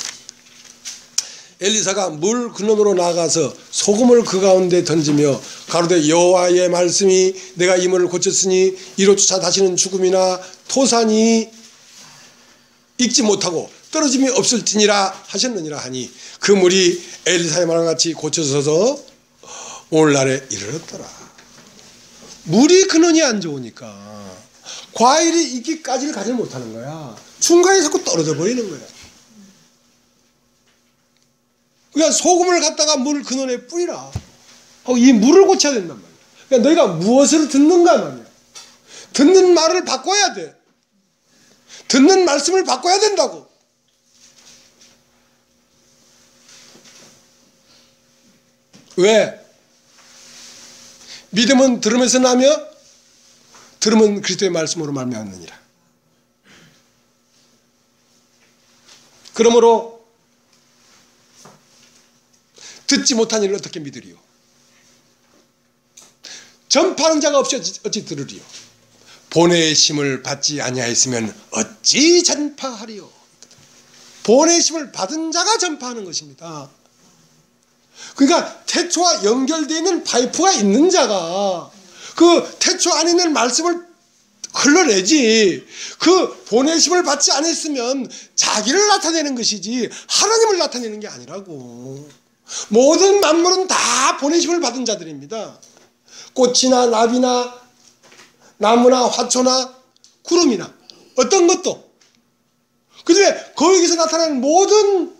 S1: 엘리사가 물 근원으로 나가서 소금을 그 가운데 던지며 가로되 여호와의 말씀이 내가 이 물을 고쳤으니 이로조차 다시는 죽음이나 토산이 익지 못하고 떨어짐이 없을지니라 하셨느니라 하니 그 물이 엘리사의 말과 같이 고쳐져서 오늘날에 이르렀더라. 물이 근원이 안 좋으니까 과일이 익기까지를 가지 못하는 거야. 중간에 자꾸 떨어져 버리는 거야. 그러니까 소금을 갖다가 물 근원에 뿌리라. 이 물을 고쳐야 된단 말이야. 그러니까 너희가 무엇을 듣는가 말이야. 듣는 말을 바꿔야 돼. 듣는 말씀을 바꿔야 된다고. 왜? 믿음은 들음에서 나며 들음은 그리스도의 말씀으로 말미암느니라. 그러므로 듣지 못한 일을 어떻게 믿으리요? 전파하는 자가 없이 어찌 들으리요? 보내심을 받지 아니하였으면 어찌 전파하리요? 보내심을 받은 자가 전파하는 것입니다. 그러니까 태초와 연결되어 있는 파이프가 있는 자가 그 태초 안에 있는 말씀을 흘러내지, 그 보내심을 받지 않았으면 자기를 나타내는 것이지 하나님을 나타내는 게 아니라고. 모든 만물은 다 보내심을 받은 자들입니다. 꽃이나 나비나 나무나 화초나 구름이나 어떤 것도, 그중에 거기서 나타나는 모든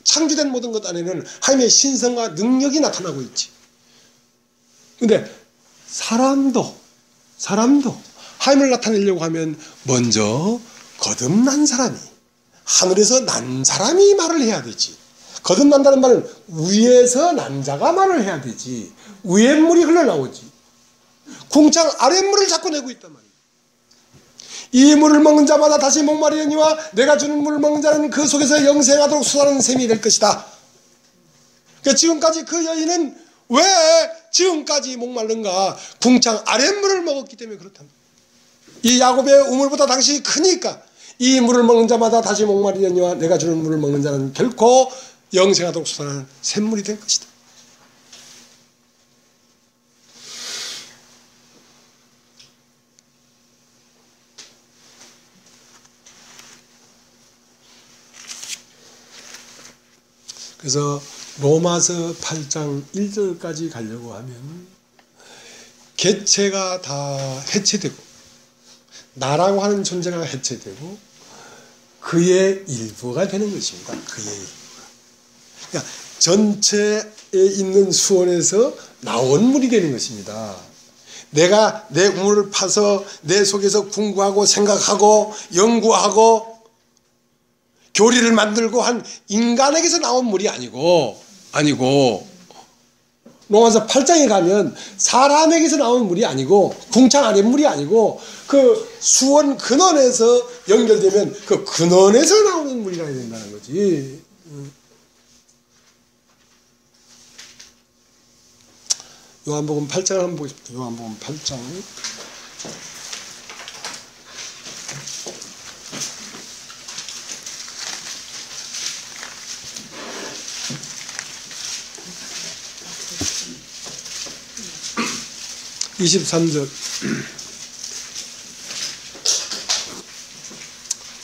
S1: 창조된 모든 것 안에는 하나님의 신성과 능력이 나타나고 있지. 근데 사람도 하나님을 나타내려고 하면 먼저 거듭난 사람이, 하늘에서 난 사람이 말을 해야 되지. 거듭난다는 말은 위에서 난 자가 말을 해야 되지. 위에 물이 흘러나오지. 궁창 아래 물을 자꾸 내고 있단 말이에요. 이 물을 먹는 자마다 다시 목마르려니와 내가 주는 물을 먹는 자는 그 속에서 영생하도록 솟아나는 샘이 될 것이다. 그러니까 지금까지 그 여인은 왜 지금까지 목말른가? 궁창 아랫물을 먹었기 때문에 그렇답니다. 이 야곱의 우물보다 당신이 크니까 이 물을 먹는 자마다 다시 목마르려니와 내가 주는 물을 먹는 자는 결코 영생하도록 솟아나는 샘물이 될 것이다. 그래서 로마서 8장 1절까지 가려고 하면 개체가 다 해체되고 나라고 하는 존재가 해체되고 그의 일부가 되는 것입니다. 그의 일부가. 그러니까 전체에 있는 수원에서 나온 물이 되는 것입니다. 내가 내 우물을 파서 내 속에서 궁구하고 생각하고 연구하고 교리를 만들고 한 인간에게서 나온 물이 아니고 로마서 8장에 가면 사람에게서 나온 물이 아니고 궁창 아래 물이 아니고 그 수원 근원에서 연결되면 그 근원에서 나오는 물이라 해야 된다는 거지. 요한복음 8장을 한번 보겠습니다. 요한복음 8장 23절.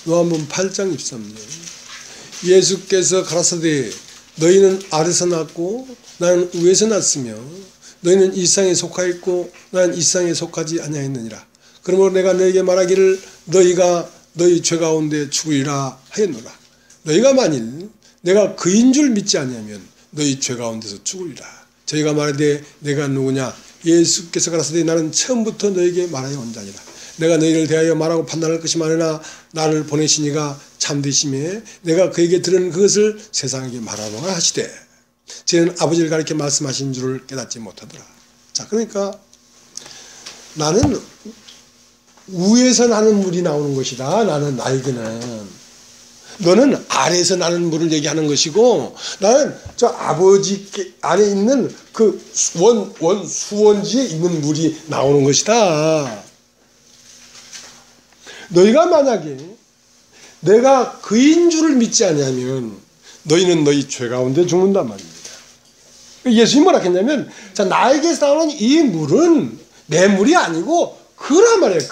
S1: 요한복음 8장 23절. 예수께서 가라사대 너희는 아래서 났고 나는 위에서 났으며 너희는 이 세상에 속하였고 나는 이 세상에 속하지 아니하였느니라. 그러므로 내가 너희에게 말하기를 너희가 너희 죄 가운데 죽으리라 하였노라. 너희가 만일 내가 그인 줄 믿지 아니하면 너희 죄 가운데서 죽으리라. 저희가 말하되 내가 누구냐? 예수께서 가라사대 나는 처음부터 너희에게 말하여 온 자니라. 내가 너희를 대하여 말하고 판단할 것이 많으나 나를 보내신 이가 참되심에 내가 그에게 들은 그것을 세상에게 말하노라 하시되 저는 아버지를 가리켜 말씀하신 줄을 깨닫지 못하더라. 자, 그러니까 나는 위에서 나는 물이 나오는 것이다. 나는 나에게는. 너는 아래에서 나는 물을 얘기하는 것이고 나는 저 아버지 안에 있는 그 수원지에 있는 물이 나오는 것이다. 너희가 만약에 내가 그인 줄을 믿지 아니하면 너희는 너희 죄 가운데 죽는단 말입니다. 예수님이 뭐라 했냐면 자, 나에게서 나오는 이 물은 내 물이 아니고 그란 말이에요.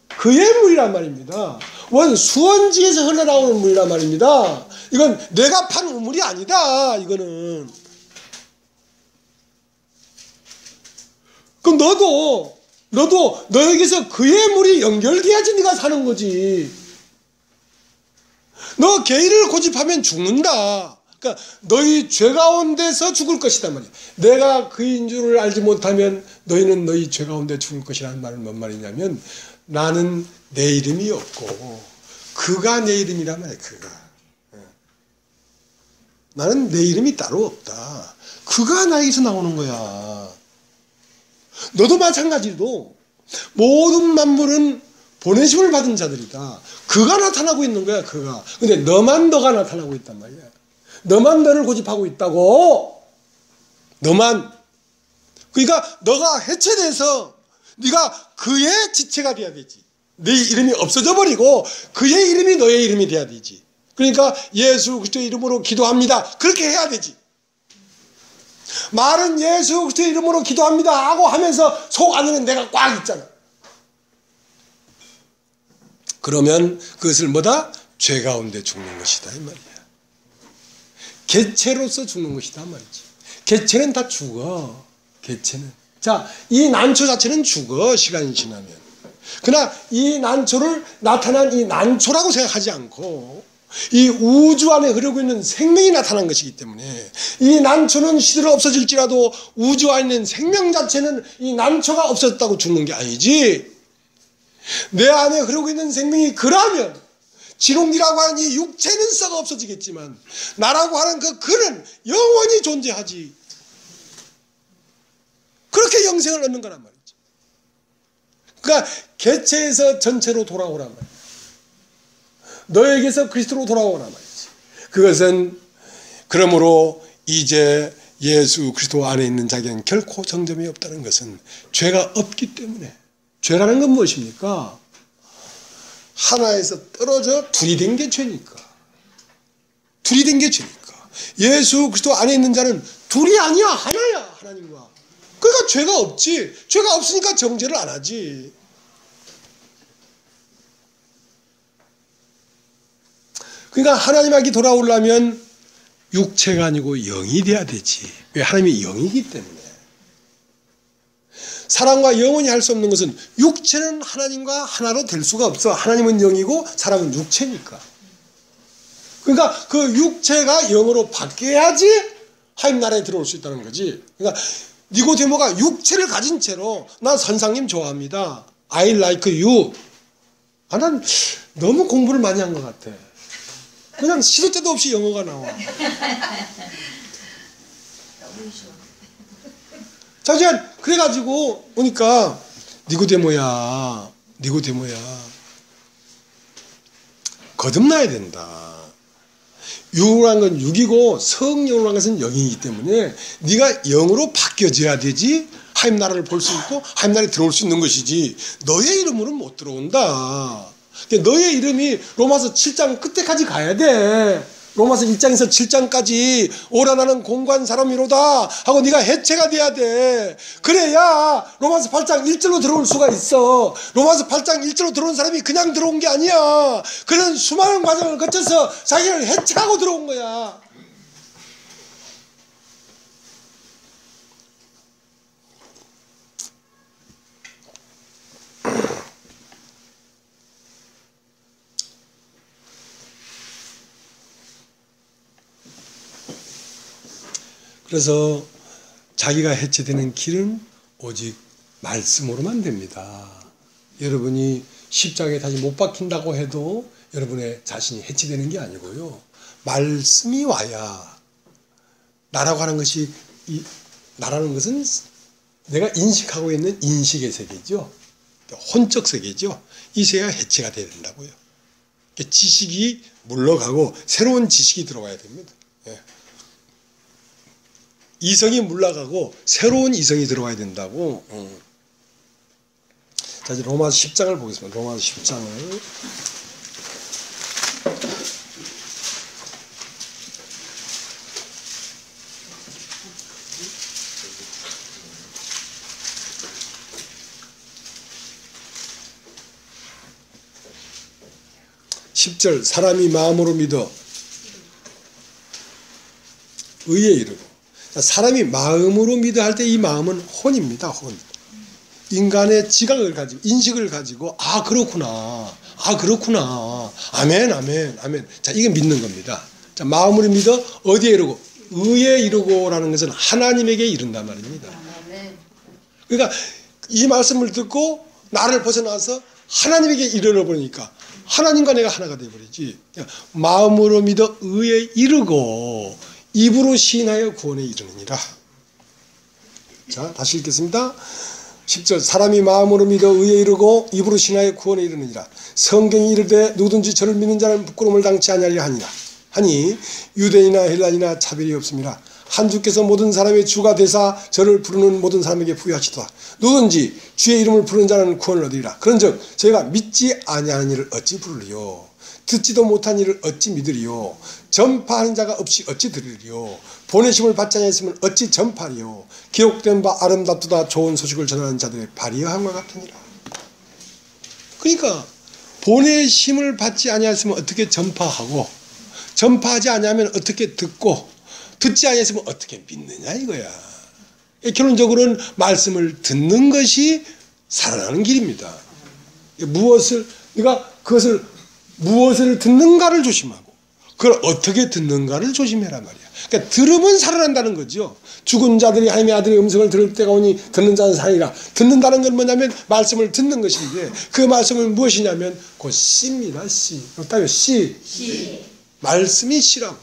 S1: 그의 물이란 말입니다. 수원지에서 흘러나오는 물이란 말입니다. 이건 내가 판 우물이 아니다. 이거는. 그럼 너도 너에게서 그의 물이 연결돼야지 네가 사는 거지. 너 개의를 고집하면 죽는다. 그러니까 너희 죄 가운데서 죽을 것이단 말이야. 내가 그인 줄을 알지 못하면 너희는 너희 죄 가운데 죽을 것이라는 말은 뭔 말이냐면 나는 내 이름이 없고 그가 내 이름이란 말이야. 그가. 나는 내 이름이 따로 없다. 그가 나에게서 나오는 거야. 너도 마찬가지로 모든 만물은 보내심을 받은 자들이다. 그가 나타나고 있는 거야, 그가. 근데 너가 나타나고 있단 말이야. 너만 너를 고집하고 있다고. 너만. 그러니까 너가 해체돼서 네가 그의 지체가 돼야 되지. 네 이름이 없어져 버리고 그의 이름이 너의 이름이 돼야 되지. 그러니까 예수 그리스도의 이름으로 기도합니다. 그렇게 해야 되지. 말은 예수 그리스도의 이름으로 기도합니다 하고 하면서 속 안에는 내가 꽉 있잖아. 그러면 그것을 뭐다? 죄 가운데 죽는 것이다 이 말이야. 개체로서 죽는 것이다 말이지. 개체는 다 죽어. 개체는. 자, 이 난초 자체는 죽어 시간이 지나면. 그러나 이 난초를 나타난 이 난초라고 생각하지 않고 이 우주 안에 흐르고 있는 생명이 나타난 것이기 때문에 이 난초는 시들어 없어질지라도 우주 안에 있는 생명 자체는 이 난초가 없어졌다고 죽는 게 아니지. 내 안에 흐르고 있는 생명이 그라면 지롱이라고 하는 이 육체는 썩어 없어지겠지만 나라고 하는 그 그는 영원히 존재하지. 그렇게 영생을 얻는 거란 말이지. 그러니까 개체에서 전체로 돌아오란 말이야. 너에게서 그리스도로 돌아오란 말이지. 그것은 그러므로 이제 예수 그리스도 안에 있는 자에게는 결코 정점이 없다는 것은 죄가 없기 때문에. 죄라는 건 무엇입니까? 하나에서 떨어져 둘이 된 게 죄니까. 둘이 된 게 죄니까. 예수 그리스도 안에 있는 자는 둘이 아니야. 하나야. 하나님과. 그러니까 죄가 없지. 죄가 없으니까 정죄를 안 하지. 그러니까 하나님에게 돌아오려면 육체가 아니고 영이 돼야 되지. 왜? 하나님이 영이기 때문에. 사람과 영원히 할 수 없는 것은 육체는 하나님과 하나로 될 수가 없어. 하나님은 영이고 사람은 육체니까. 그러니까 그 육체가 영으로 바뀌어야지 하나님 나라에 들어올 수 있다는 거지. 그러니까 니고데모가 육체를 가진 채로 난 선생님 좋아합니다. I like you. 아, 난 너무 공부를 많이 한 것 같아. 그냥 시도 때도 없이 영어가 나와. 자, 그래가지고 보니까 니고데모야 거듭나야 된다. 육이라는 건 육이고 성령이라는 것은 영이기 때문에 네가 영으로 바뀌어져야 되지 하나님 나라를 볼 수 있고 하나님 나라에 들어올 수 있는 것이지 너의 이름으로는 못 들어온다. 너의 이름이 로마서 7장 끝에까지 가야 돼. 로마서 1장에서 7장까지 오라 나는 공고한 사람이로다 하고 네가 해체가 돼야 돼. 그래야 로마서 8장 1절로 들어올 수가 있어. 로마서 8장 1절로 들어온 사람이 그냥 들어온 게 아니야. 그런 수많은 과정을 거쳐서 자기를 해체하고 들어온 거야. 그래서 자기가 해체되는 길은 오직 말씀으로만 됩니다. 여러분이 십자가에 다시 못 박힌다고 해도 여러분의 자신이 해체되는 게 아니고요. 말씀이 와야 나라고 하는 것이 나라는 것은 내가 인식하고 있는 인식의 세계죠. 혼적 세계죠. 이 세계가 해체가 돼야 된다고요. 지식이 물러가고 새로운 지식이 들어와야 됩니다. 예. 이성이 물러가고 새로운 이성이 들어와야 된다고. 자, 이제 로마서 10장을 보겠습니다. 로마서 10장을. (10절) 사람이 마음으로 믿어 의에 이르고. 사람이 마음으로 믿어 할 때 이 마음은 혼입니다. 혼. 인간의 지각을 가지고 인식을 가지고 아 그렇구나. 아멘 아멘 아멘. 자, 이게 믿는 겁니다. 자, 마음으로 믿어 어디에 이르고 의에 이르고라는 것은 하나님에게 이른단 말입니다. 그러니까 이 말씀을 듣고 나를 벗어나서 하나님에게 이르러 보니까 하나님과 내가 하나가 되어버리지. 마음으로 믿어 의에 이르고 입으로 시인하여 구원에 이르느니라. 자, 다시 읽겠습니다. 10절 사람이 마음으로 믿어 의에 이르고 입으로 신하여 구원에 이르느니라. 성경이 이르되 누구든지 저를 믿는 자는 부끄러움을 당치 아니하리라 하니 유대인이나 헬라인이나 차별이 없습니다. 한 주께서 모든 사람의 주가 되사 저를 부르는 모든 사람에게 부여하시도다. 누구든지 주의 이름을 부르는 자는 구원을 얻으리라. 그런즉 저희가 믿지 아니하는 일을 어찌 부르리요? 듣지도 못한 일을 어찌 믿으리요? 전파하는 자가 없이 어찌 들으리요? 보내심을 받지 아니했으면 어찌 전파리요? 기록된 바 아름답도다 좋은 소식을 전하는 자들의 발이여함과 같으니라. 그러니까 보내심을 받지 아니했으면 어떻게 전파하고, 전파하지 아니하면 어떻게 듣고, 듣지 아니했으면 어떻게 믿느냐 이거야. 결론적으로는 말씀을 듣는 것이 살아나는 길입니다. 그것을 무엇을 듣는가를 조심하고 그걸 어떻게 듣는가를 조심해라 말이야. 그러니까 들으면 살아난다는 거죠. 죽은 자들이 하나님의 아들의 음성을 들을 때가 오니 듣는 자는 살리라. 듣는다는 건 뭐냐면 말씀을 듣는 것인데 그 말씀은 무엇이냐면 그 씨입니다. 씨. 따요 씨. 말씀이 씨라고.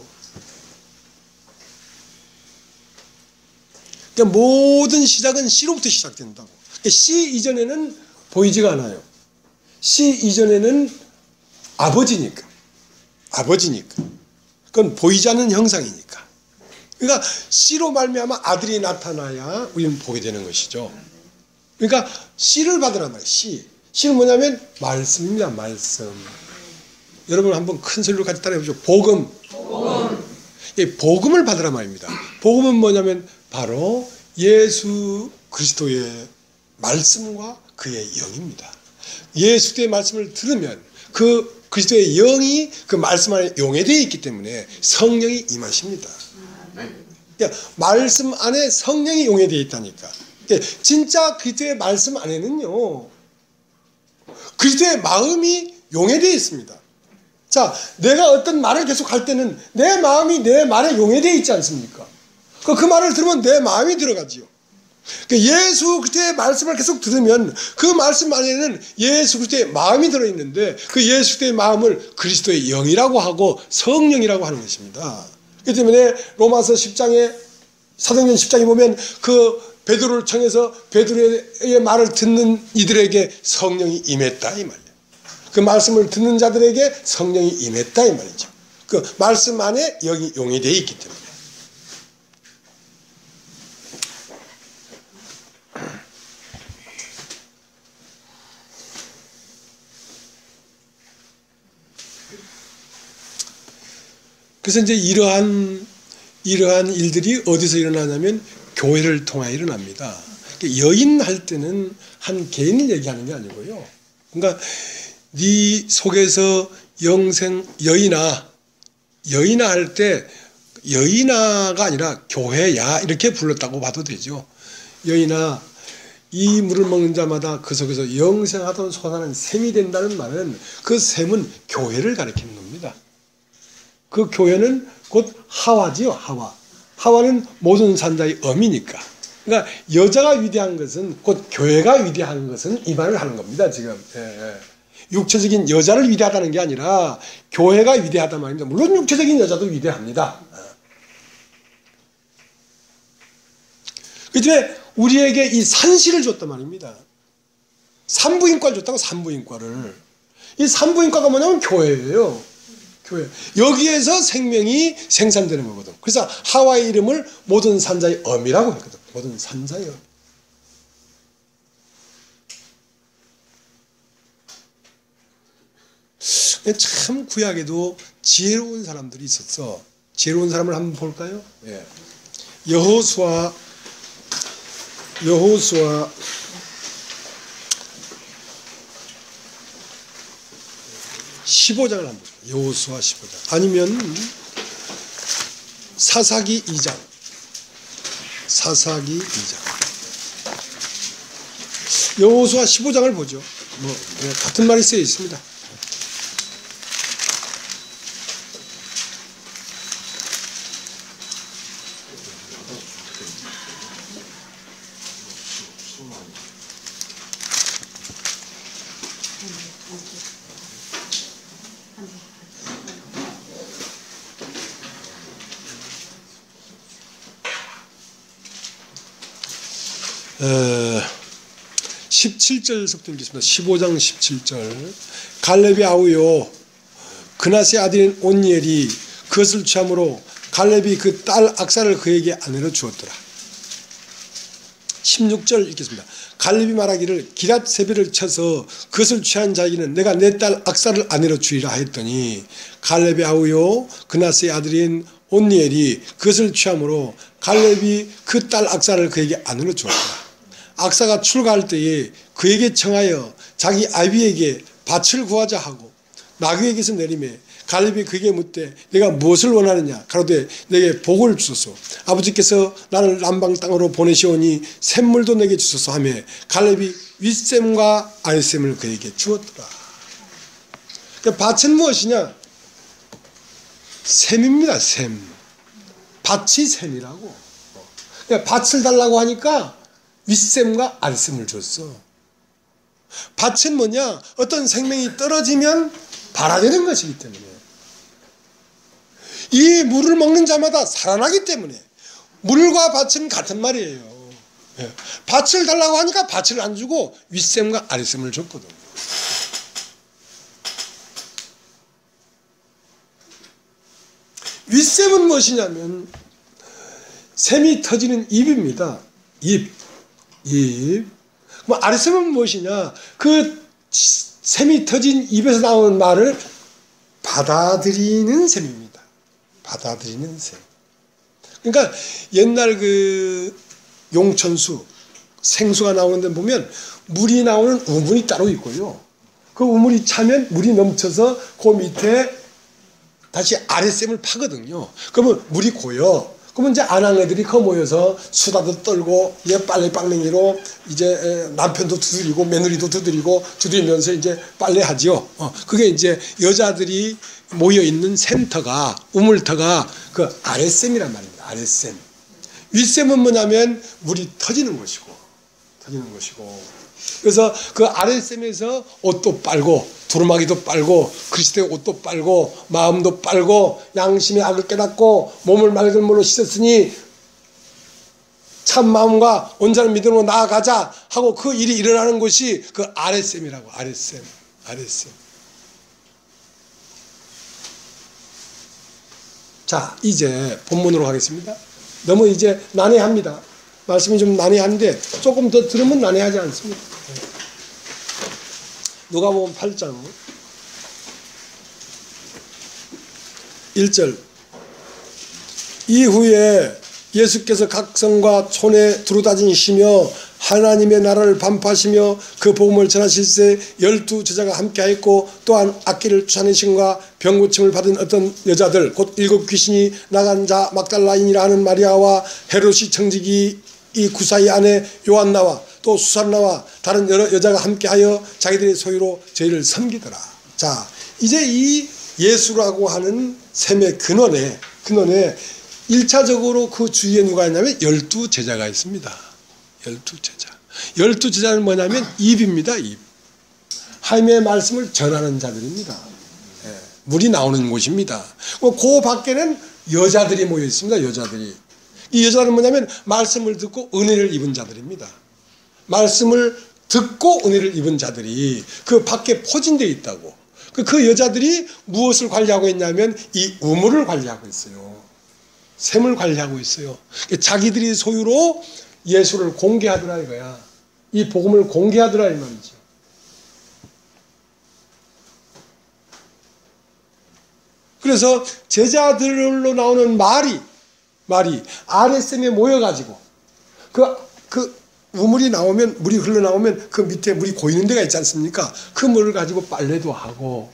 S1: 그러니까 모든 시작은 씨로부터 시작된다고. 그러니까 씨 이전에는 보이지가 않아요. 씨 이전에는 아버지니까. 그건 보이지 않는 형상이니까. 그러니까 씨로 말미암아 아들이 나타나야 우리는 보게 되는 것이죠. 그러니까 씨를 받으란 말이에요. 씨는 뭐냐면 말씀입니다. 말씀. 여러분 한번 큰 소리로 같이 따라해보죠. 복음. 복음을 받으란 말입니다. 복음은 뭐냐면 바로 예수 그리스도의 말씀과 그의 영입니다. 예수의 말씀을 들으면 그 그리스도의 영이 그 말씀 안에 용해되어 있기 때문에 성령이 임하십니다. 그러니까 말씀 안에 성령이 용해되어 있다니까. 그러니까 진짜 그리스도의 말씀 안에는요, 그리스도의 마음이 용해되어 있습니다. 자, 내가 어떤 말을 계속 할 때는 내 마음이 내 말에 용해되어 있지 않습니까? 그 말을 들으면 내 마음이 들어가지요. 예수 그리스도의 말씀을 계속 들으면 그 말씀 안에는 예수 그리스도의 마음이 들어있는데 그 예수 그리스도의 마음을 그리스도의 영이라고 하고 성령이라고 하는 것입니다. 그렇기 때문에 로마서 10장에 사도행전 10장에 보면 그 베드로를 청해서 베드로의 말을 듣는 이들에게 성령이 임했다 이 말이에요. 그 말씀을 듣는 자들에게 성령이 임했다 이 말이죠. 그 말씀 안에 영이 용해되어 있기 때문에. 그래서 이제 이러한 일들이 어디서 일어나냐면 교회를 통하여 일어납니다. 여인 할 때는 한 개인을 얘기하는 게 아니고요. 그러니까 네 속에서 영생 여인아 할 때 여인아가 아니라 교회야 이렇게 불렀다고 봐도 되죠. 여인아 이 물을 먹는 자마다 그 속에서 영생하던 솟아나는 샘이 된다는 말은 그 샘은 교회를 가리키는 겁니다. 그 교회는 곧 하와지요. 하와는 모든 산자의 어미니까. 그러니까 여자가 위대한 것은 곧 교회가 위대한 것은 이 말을 하는 겁니다. 지금 육체적인 여자를 위대하다는 게 아니라 교회가 위대하단 말입니다. 물론 육체적인 여자도 위대합니다. 그때 우리에게 이 산시를 줬단 말입니다. 산부인과를 줬다고. 산부인과를. 이 산부인과가 뭐냐면 교회예요. 교회. 여기에서 생명이 생산되는 거거든. 그래서 하와의 이름을 모든 산자의 어미라고 했거든. 모든 산자의 어미. 참 구약에도 지혜로운 사람들이 있었어. 지혜로운 사람을 한번 볼까요? 예. 여호수아 15장을 한번 볼까요? 여호수아 15장 아니면 사사기 2장. 여호수아 15장을 보죠. 같은 말이 쓰여 있습니다. 17절 속도 읽겠습니다. 15장 17절. 갈렙이 아우요 그나스의 아들인 온니엘이 그것을 취함으로 갈렙이 그 딸 악사를 그에게 아내로 주었더라. 16절 읽겠습니다. 갈렙이 말하기를 기랏 세비를 쳐서 그것을 취한 자에게는 내가 내 딸 악사를 아내로 주리라 했더니 갈렙이 아우요 그나스의 아들인 온니엘이 그것을 취함으로 갈렙이 그 딸 악사를 그에게 아내로 주었더라. 악사가 출가할 때에 그에게 청하여 자기 아비에게 밭을 구하자 하고 나귀에게서 내리매 갈렙이 그에게 묻되 내가 무엇을 원하느냐 가로되 내게 복을 주소서 아버지께서 나를 남방 땅으로 보내시오니 샘물도 내게 주소서 하며 갈렙이 윗샘과 아랫샘을 그에게 주었더라. 그러니까 밭은 무엇이냐? 샘입니다. 샘. 밭이 샘이라고. 그러니까 밭을 달라고 하니까 윗샘과 아랫샘을 줬어. 밭은 뭐냐? 어떤 생명이 떨어지면 발아되는 것이기 때문에 이 물을 먹는 자마다 살아나기 때문에 물과 밭은 같은 말이에요. 밭을 달라고 하니까 밭을 안 주고 윗샘과 아랫샘을 줬거든. 윗샘은 무엇이냐면 샘이 터지는 입입니다. 입. 그럼 아랫샘은 무엇이냐? 그 샘이 터진 입에서 나오는 말을 받아들이는 셈입니다. 받아들이는 셈. 그러니까 옛날 그 용천수, 생수가 나오는 데 보면 물이 나오는 우물이 따로 있고요. 그 우물이 차면 물이 넘쳐서 그 밑에 다시 아랫샘을 파거든요. 그러면 물이 고여. 그러면 이제 아낙네들이 거 모여서 수다도 떨고 이제 빨래방맹이로 이제 남편도 두드리고 며느리도 두드리면서 이제 빨래하지요. 그게 이제 여자들이 모여 있는 센터가 우물터가 그 아랫샘이란 말입니다. 아랫샘. 윗샘은 뭐냐면 물이 터지는 것이고 그래서 그 아랫샘에서 옷도 빨고 두루마기도 빨고 그리스도의 옷도 빨고 마음도 빨고 양심의 악을 깨닫고 몸을 맑은 물로 씻었으니 참 마음과 온전한 믿음으로 나아가자 하고 그 일이 일어나는 것이 그 아랫샘이라고. 아랫샘. 자, 이제 본문으로 가겠습니다. 너무 이제 난해합니다. 말씀이 좀 난해한데 조금 더 들으면 난해하지 않습니다. 누가복음 8장 1절. 이후에 예수께서 각 성과 촌에 두루다니시며 하나님의 나라를 반포하시며 그 복음을 전하실세 12 제자가 함께하였고 또한 악기를 쫓아내심과 병고침을 받은 어떤 여자들 곧 7 귀신이 나간 자 막달라인이라 하는 마리아와 헤롯이 청지기 이 구사의 아내 요한나와 또 수산나와 다른 여러 여자가 함께하여 자기들의 소유로 저희를 섬기더라. 자, 이제 이 예수라고 하는 셈의 근원에 1차적으로 그 주위에 누가 있냐면 12 제자가 있습니다. 12 제자. 12 제자는 뭐냐면 입입니다. 입. 하나님의 말씀을 전하는 자들입니다. 물이 나오는 곳입니다. 그 밖에는 여자들이 모여 있습니다. 여자들이. 이 여자는 뭐냐면 말씀을 듣고 은혜를 입은 자들입니다. 말씀을 듣고 은혜를 입은 자들이 그 밖에 포진되어 있다고. 그 여자들이 무엇을 관리하고 있냐면 이 우물을 관리하고 있어요. 샘을 관리하고 있어요. 자기들이 소유로 예수를 공개하더라 이거야. 이 복음을 공개하더라 이 말이죠. 그래서 제자들로 나오는 말이 아랫샘에 모여가지고 그 우물이 나오면 물이 흘러나오면 그 밑에 물이 고이는 데가 있지 않습니까? 그 물을 가지고 빨래도 하고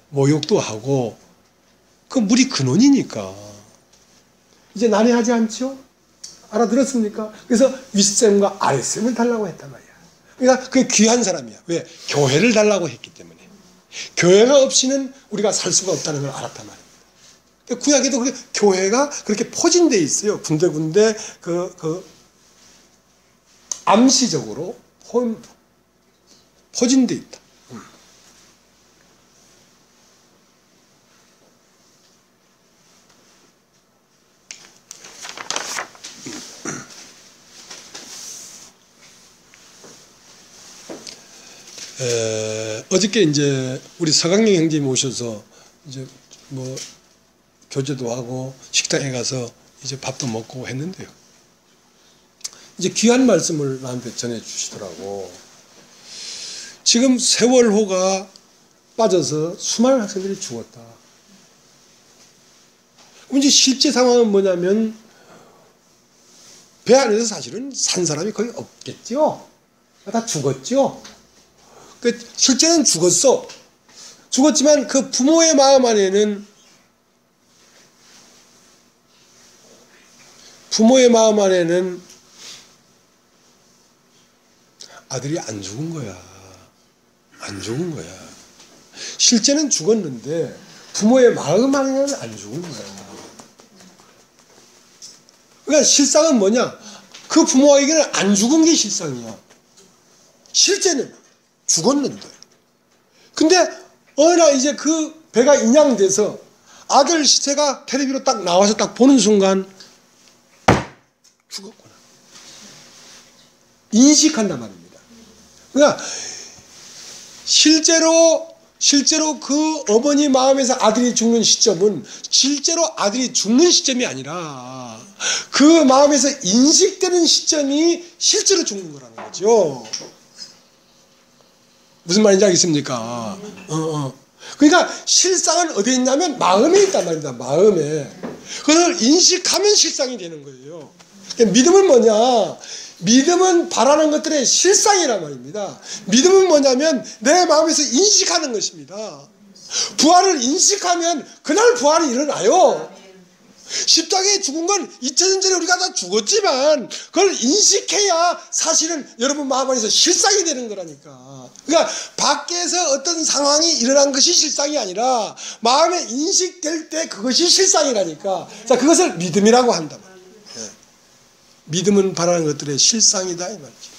S1: 목욕도 하고 그 물이 근원이니까 이제 난해하지 않죠? 알아들었습니까? 그래서 윗샘과 아랫샘을 달라고 했단 말이야. 그러니까 그게 귀한 사람이야. 왜? 교회를 달라고 했기 때문에. 교회가 없이는 우리가 살 수가 없다는 걸 알았단 말이야. 구약에도 교회가 그렇게 포진되어 있어요. 군데군데 암시적으로 포진되어 있다. 어저께 이제 우리 서강영 형님이 오셔서 이제 뭐 교제도 하고 식당에 가서 이제 밥도 먹고 했는데요. 이제 귀한 말씀을 나한테 전해 주시더라고. 지금 세월호가 빠져서 수많은 학생들이 죽었다. 이제 실제 상황은 뭐냐면 배 안에서 사실은 산 사람이 거의 없겠죠. 다 죽었죠. 실제는 죽었어. 죽었지만 그 부모의 마음 안에는 아들이 안 죽은 거야. 안 죽은 거야. 실제는 죽었는데 부모의 마음 안에는 안 죽은 거야. 그러니까 실상은 뭐냐? 그 부모에게는 안 죽은 게 실상이야. 실제는 죽었는데. 근데 어느 날 이제 그 배가 인양돼서 아들 시체가 텔레비로 딱 나와서 딱 보는 순간 죽었구나. 인식한단 말입니다. 그러니까 실제로 그 어머니 마음에서 아들이 죽는 시점은 실제로 아들이 죽는 시점이 아니라 그 마음에서 인식되는 시점이 실제로 죽는 거라는 거죠. 무슨 말인지 알겠습니까? 그러니까 실상은 어디에 있냐면 마음에 있단 말입니다. 마음에. 그걸 인식하면 실상이 되는 거예요. 그러니까 믿음은 뭐냐? 믿음은 바라는 것들의 실상이란 말입니다. 믿음은 뭐냐면 내 마음에서 인식하는 것입니다. 부활을 인식하면 그날 부활이 일어나요. 십자가에 죽은 건 2000년 전에 우리가 다 죽었지만 그걸 인식해야 사실은 여러분 마음 안에서 실상이 되는 거라니까. 그러니까 밖에서 어떤 상황이 일어난 것이 실상이 아니라 마음에 인식될 때 그것이 실상이라니까. 자, 그것을 믿음이라고 한다. 믿음은 바라는 것들의 실상이다 이 말이죠.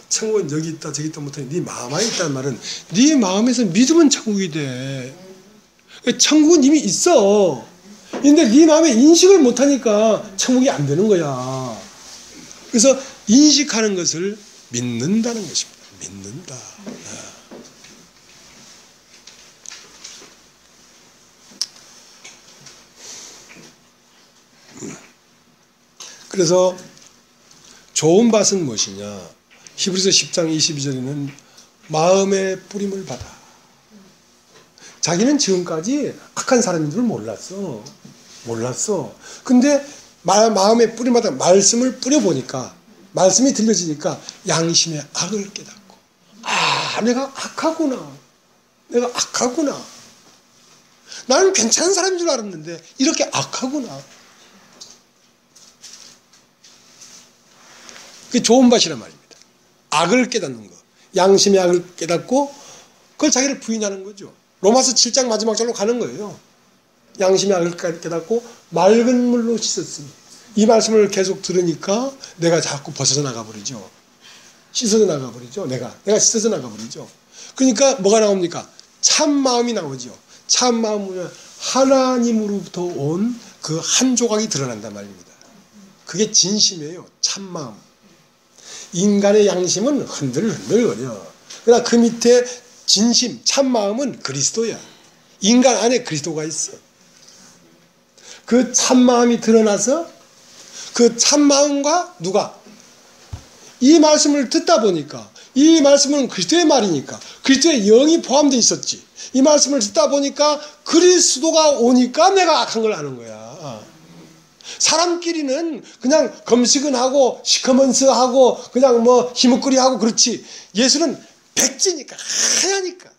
S1: 천국은 여기 있다 저기 있다 못하니 네 마음 안에 있다는 말은 네 마음에서 믿으면 천국이 돼. 천국은 이미 있어. 근데 네 마음에 인식을 못하니까 천국이 안 되는 거야. 그래서 인식하는 것을 믿는다는 것입니다. 믿는다. 그래서 좋은 밭은 무엇이냐? 히브리서 10장 22절에는 마음의 뿌림을 받아. 자기는 지금까지 악한 사람인 줄 몰랐어. 근데 마음의 뿌림 받아 말씀을 뿌려보니까, 말씀이 들려지니까 양심의 악을 깨닫고, 내가 악하구나. 나는 괜찮은 사람인 줄 알았는데 이렇게 악하구나. 그게 좋은 밭이란 말입니다. 악을 깨닫는 거. 양심의 악을 깨닫고 그걸 자기를 부인하는 거죠. 로마서 7장 마지막 절로 가는 거예요. 양심의 악을 깨닫고 맑은 물로 씻었으니. 이 말씀을 계속 들으니까 내가 자꾸 벗어져 나가버리죠. 씻어져 나가버리죠. 내가 씻어져 나가버리죠. 그러니까 뭐가 나옵니까? 참 마음이 나오죠. 참 마음은 하나님으로부터 온 그 한 조각이 드러난단 말입니다. 그게 진심이에요. 참 마음. 인간의 양심은 흔들흔들거려. 그러나 그 밑에 진심, 참마음은 그리스도야. 인간 안에 그리스도가 있어. 그 참마음이 드러나서 그 참마음과 누가? 이 말씀을 듣다 보니까 이 말씀은 그리스도의 말이니까 그리스도의 영이 포함되어 있었지. 이 말씀을 듣다 보니까 그리스도가 오니까 내가 악한 걸 아는 거야. 사람끼리는 그냥 검식은 하고 시커먼스 하고 그냥 뭐 희뭇거리 하고 그렇지. 예수는 백지니까 하얘니까.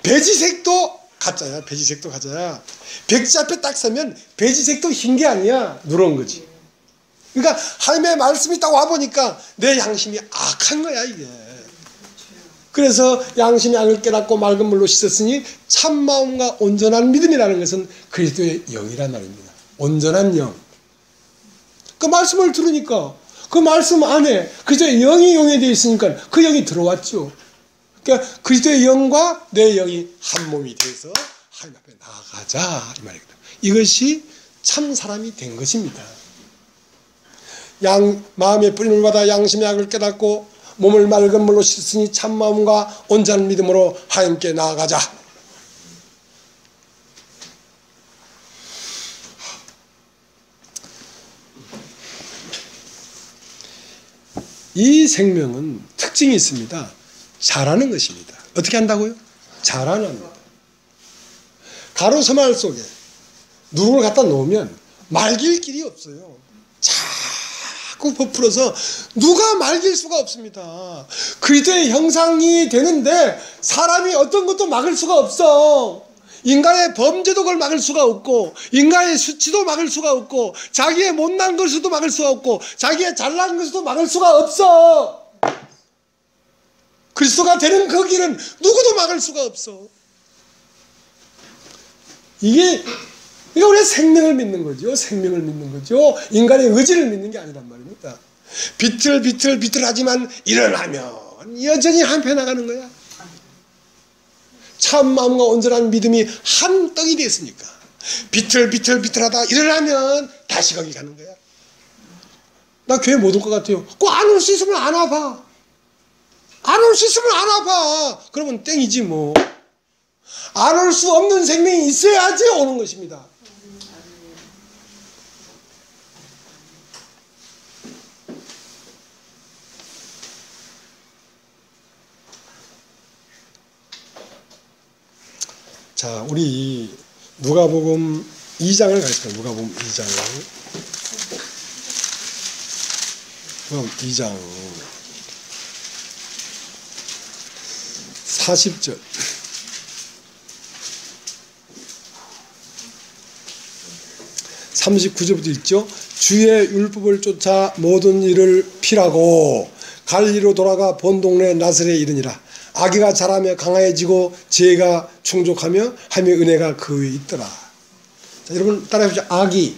S1: 배지색도 가짜야. 백지 앞에 딱 서면 배지색도 흰 게 아니야. 누런 거지. 그러니까 하나님의 말씀이 딱 와보니까 내 양심이 악한 거야 이게. 그래서 양심의 악을 깨닫고 맑은 물로 씻었으니 참마음과 온전한 믿음이라는 것은 그리스도의 영이란 말입니다. 온전한 영. 그 말씀을 들으니까 그 말씀 안에 그리스도의 영이 용해되어 있으니까 그 영이 들어왔죠. 그러니까 그리스도의 영과 내 영이 한 몸이 돼서 하나님 앞에 나아가자 이 말입니다. 이것이 참 사람이 된 것입니다. 마음의 뿌림을 받아 양심의 악을 깨닫고 몸을 맑은 물로 씻으니 참 마음과 온전한 믿음으로 하나님께 나아가자. 이 생명은 특징이 있습니다. 자라는 것입니다. 어떻게 한다고요? 자라납니다. 가로세말 속에 누룩을 갖다 놓으면 말길 길이 없어요. 자꾸 부풀어서 누가 말길 수가 없습니다. 그리스도의 형상이 되는데 사람이 어떤 것도 막을 수가 없어. 인간의 범죄도 그걸 막을 수가 없고, 인간의 수치도 막을 수가 없고, 자기의 못난 것도 막을 수가 없고, 자기의 잘난 것도 막을 수가 없어. 그리스도가 되는 그 길은 누구도 막을 수가 없어. 이게 우리가 생명을 믿는 거죠. 생명을 믿는 거죠. 인간의 의지를 믿는 게 아니란 말입니다. 비틀비틀하지만 일어나면 여전히 한패 나가는 거야. 참 마음과 온전한 믿음이 한 떡이 됐으니까 비틀비틀하다 일어나면 다시 거기 가는 거야. 나 교회 못 올 것 같아요. 꼭 안 올 수 있으면 안 와봐. 안 올 수 있으면 안 와봐. 그러면 땡이지 뭐. 안 올 수 없는 생명이 있어야지 오는 것입니다. 자, 우리 누가복음 2장을 가겠습니다. 누가복음 2장. 누가복음 2장 40절. 39절부터 있죠. 주의 율법을 쫓아 모든 일을 피라고 갈리로 돌아가 본 동네 나사렛에 이르니라. 아기가 자라며 강화해지고 지혜가 충족하며 하며 은혜가 그 위에 있더라. 자, 여러분 따라해보시죠. 아기.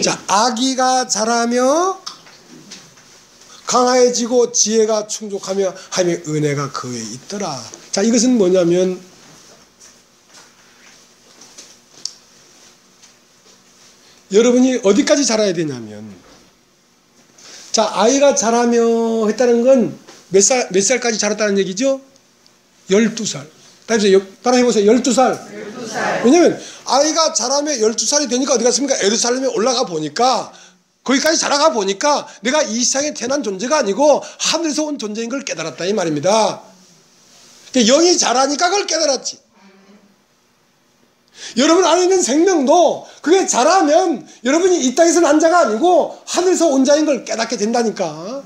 S1: 자, 아기가 자라며 강화해지고 지혜가 충족하며 하며 은혜가 그 위에 있더라. 자, 이것은 뭐냐면 여러분이 어디까지 자라야 되냐면, 자, 아이가 자라며 했다는 건 몇 살까지 자랐다는 얘기죠? 12살. 따라해보세요. 12살. 왜냐면 아이가 자라며 12살이 되니까 어디 갔습니까? 예루살렘에 올라가 보니까, 거기까지 자라가 보니까 내가 이 세상에 태어난 존재가 아니고 하늘에서 온 존재인 걸 깨달았다 이 말입니다. 영이 자라니까 그걸 깨달았지. 여러분 안에 있는 생명도 그게 자라면 여러분이 이 땅에서 난 자가 아니고 하늘에서 온 자인 걸 깨닫게 된다니까.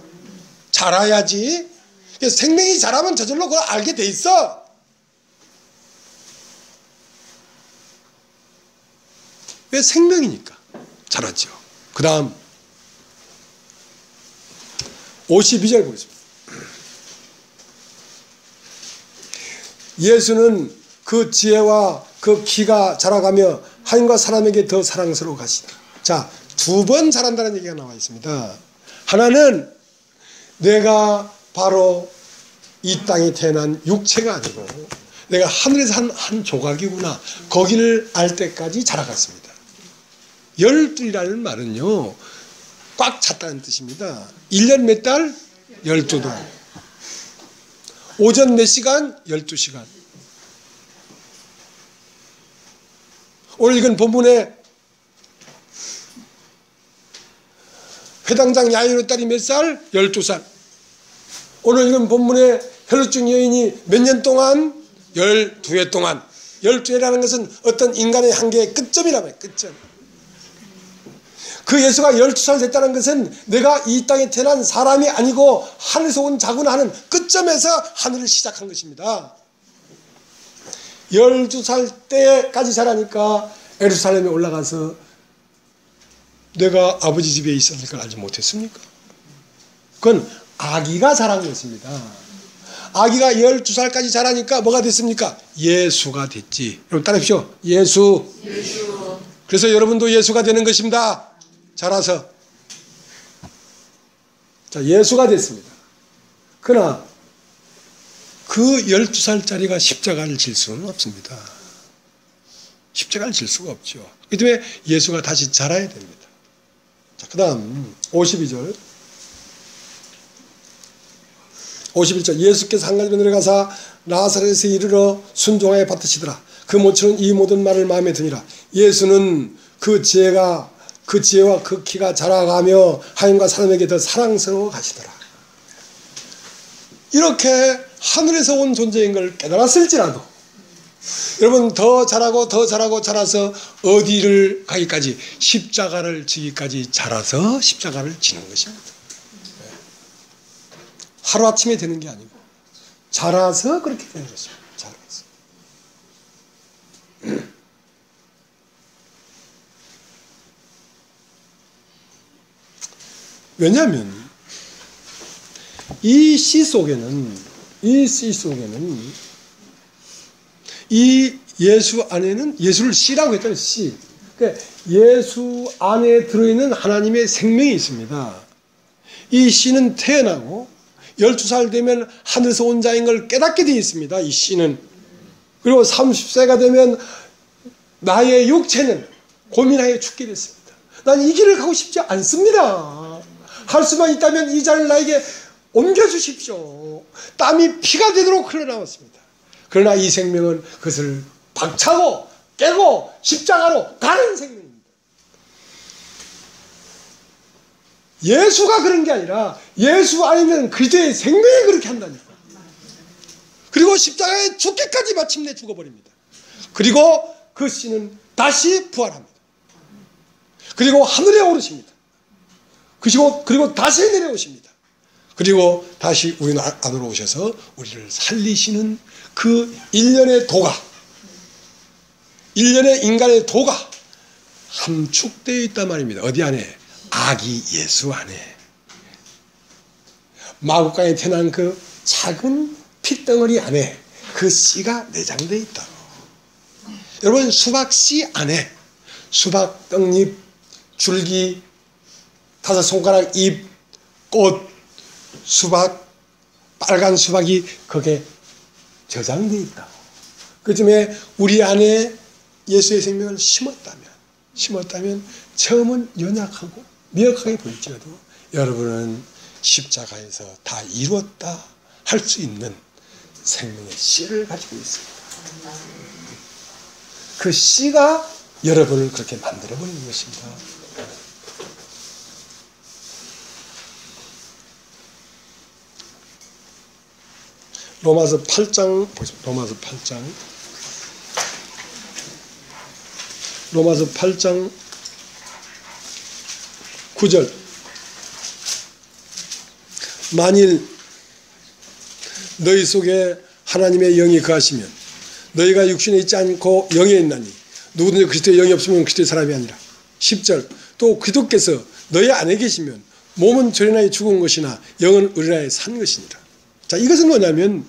S1: 자라야지. 생명이 자라면 저절로 그걸 알게 돼 있어. 왜? 생명이니까 자라죠. 그 다음 52절 보겠습니다. 예수는 그 지혜와 그 키가 자라가며 하인과 사람에게 더 사랑스러워 가시다. 자, 두 번 자란다는 얘기가 나와 있습니다. 하나는 내가 바로 이 땅에 태어난 육체가 아니고 내가 하늘에서 한 조각이구나. 거기를 알 때까지 자라갔습니다. 12이라는 말은요, 꽉 찼다는 뜻입니다. 1년 몇 달? 12달. 오전 몇 시간? 12시간. 오늘 읽은 본문에 회당장 야이로 딸이 몇 살? 12살. 오늘 읽은 본문에 혈루증 여인이 몇 년 동안? 12해 동안. 12해라는 것은 어떤 인간의 한계의 끝점이라고 해요. 끝점. 그 예수가 12살 됐다는 것은 내가 이 땅에 태어난 사람이 아니고 하늘에서 온 자구나 하는 끝점에서 하늘을 시작한 것입니다. 12살 때까지 자라니까 예루살렘에 올라가서 내가 아버지 집에 있었을 걸 알지 못했습니까? 그건 아기가 자란 것입니다. 아기가 12살까지 자라니까 뭐가 됐습니까? 예수가 됐지. 여러분 따라하십시오. 예수. 그래서 여러분도 예수가 되는 것입니다. 자라서. 자, 예수가 됐습니다. 그러나 그 12살짜리가 십자가를 질 수는 없습니다. 십자가를 질 수가 없죠. 그 때문에 예수가 다시 자라야 됩니다. 자, 그 다음 52절 51절 예수께서 한 가지로 내려가사 나사렛에 이르러 순종하여 받으시더라. 그 모처는 이 모든 말을 마음에 드니라. 예수는 그 지혜와 그 키가 자라가며 하나님과 사람에게 더 사랑스러워 가시더라. 이렇게 하늘에서 온 존재인 걸 깨달았을지라도 여러분 더 자라서 어디를 가기까지 십자가를 지기까지 자라서 십자가를 지는 것입니다. 하루아침에 되는 게 아니고 자라서 그렇게 되는 것입니다. 자라서. 왜냐하면 이 씨 속에는 이 예수 안에는 예수를 씨라고 했잖아요. 씨. 그러니까 예수 안에 들어있는 하나님의 생명이 있습니다. 이 씨는 태어나고 12살 되면 하늘에서 온 자인 걸 깨닫게 되어 있습니다. 이 씨는. 그리고 30세가 되면 나의 육체는 고민하여 죽게 됐습니다. 난 이 길을 가고 싶지 않습니다. 할 수만 있다면 이 자를 나에게 옮겨주십시오. 땀이 피가 되도록 흘러나왔습니다. 그러나 이 생명은 그것을 박차고 깨고 십자가로 가는 생명입니다. 예수가 그런 게 아니라 예수 아니면 그리스도의 생명이 그렇게 한다니까. 그리고 십자가에 죽기까지 마침내 죽어버립니다. 그리고 그 씨는 다시 부활합니다. 그리고 하늘에 오르십니다. 그리고 다시 내려오십니다. 그리고 다시 우리 안으로 오셔서 우리를 살리시는 그 일련의 도가, 일련의 인간의 도가 함축되어 있단 말입니다. 어디 안에? 아기 예수 안에. 마구간에 태어난 그 작은 핏덩어리 안에 그 씨가 내장되어 있다고. 여러분 수박 씨 안에 수박 떡잎, 줄기, 5손가락 잎, 꽃, 수박, 빨간 수박이 거기에 저장되어 있다고. 그 점에 우리 안에 예수의 생명을 심었다면 처음은 연약하고 미약하게 보일지라도 여러분은 십자가에서 다 이루었다 할 수 있는 생명의 씨를 가지고 있습니다. 그 씨가 여러분을 그렇게 만들어버리는 것입니다. 로마서 8장 보겠습니다. 로마서 8장 9절 만일 너희 속에 하나님의 영이 거하시면 너희가 육신에 있지 않고 영에 있나니 누구든지 그리스도의 영이 없으면 그리스도의 사람이 아니라. 10절 또 그리스도께서 너희 안에 계시면 몸은 저리나에 죽은 것이나 영은 의리나에 산 것이니라. 자, 이것은 뭐냐면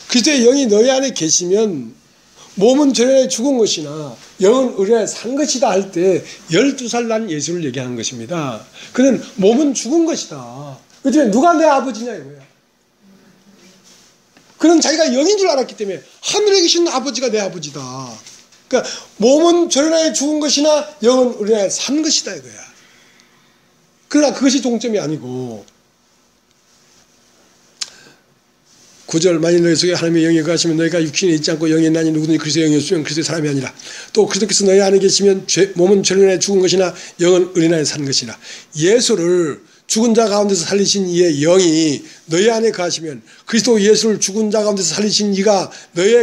S1: 그리스도의 영이 너희 안에 계시면 몸은 저리나에 죽은 것이나 영은 의리나에 산 것이다 할 때 12살 난 예수를 얘기하는 것입니다. 그는 몸은 죽은 것이다. 그렇지만 누가 내 아버지냐 이거야. 그는 자기가 영인 줄 알았기 때문에 하늘에 계신 아버지가 내 아버지다. 그러니까 몸은 저리나에 죽은 것이나 영은 의리나에 산 것이다 이거야. 그러나 그것이 종점이 아니고 9절 만일 너희 속에 하나님의 영이 거하시면 너희가 육신에 있지 않고 영에 있나니 누구든지 그리스도의 영이 없으면 그리스도의 사람이 아니라. 또 그리스도께서 너희 안에 계시면 몸은 저리나에 죽은 것이나 영은 의리나에 산 것이라. 예수를 죽은 자 가운데서 살리신 이의 영이 너희 안에 거하시면 그리스도 예수를 죽은 자 가운데서 살리신 이가 너희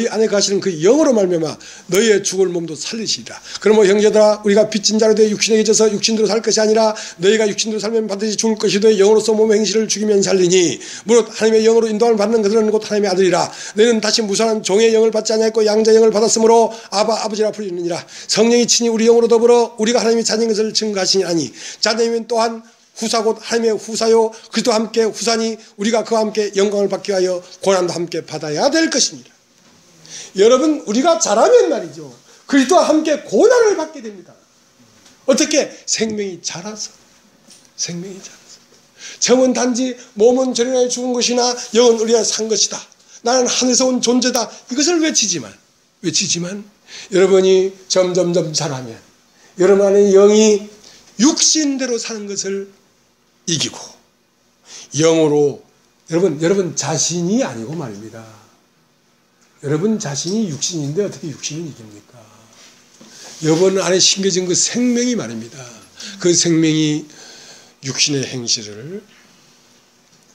S1: 안에 거하시는 그 영으로 말미암아 너희의 죽을 몸도 살리시리라. 그러므로 형제들아 우리가 빚진 자로 되어 육신에 갇혀서 육신대로 살 것이 아니라 너희가 육신대로 살면 반드시 죽을 것이되 영으로서 몸의 행실을 죽이면 살리니 무릇 하나님의 영으로 인도함을 받는 그들은 곧 하나님의 아들이라. 너희는 다시 무산한 종의 영을 받지 아니하였고 양자의 영을 받았으므로 아버지라 부르느니라. 성령이 친히 우리 영으로 더불어 우리가 하나님의 자녀인 것을 증거하시니 아니 자녀이면 또한 후사 곧 하나님의 후사요 그리스도와 함께 후사니 우리가 그와 함께 영광을 받기 위하여 고난도 함께 받아야 될 것이니라. 여러분 우리가 자라면 말이죠 그리스도와 함께 고난을 받게 됩니다. 어떻게? 생명이 자라서. 처음은 단지 몸은 저리나에 죽은 것이나 영은 의리나에 산 것이다. 나는 하늘에서 온 존재다. 이것을 외치지만 여러분이 점점점 자라면 여러분 안에 영이 육신대로 사는 것을 이기고 영으로 여러분 자신이 아니고 말입니다. 여러분 자신이 육신인데 어떻게 육신을 이깁니까? 여러분 안에 심겨진 그 생명이 말입니다. 그 생명이 육신의 행실을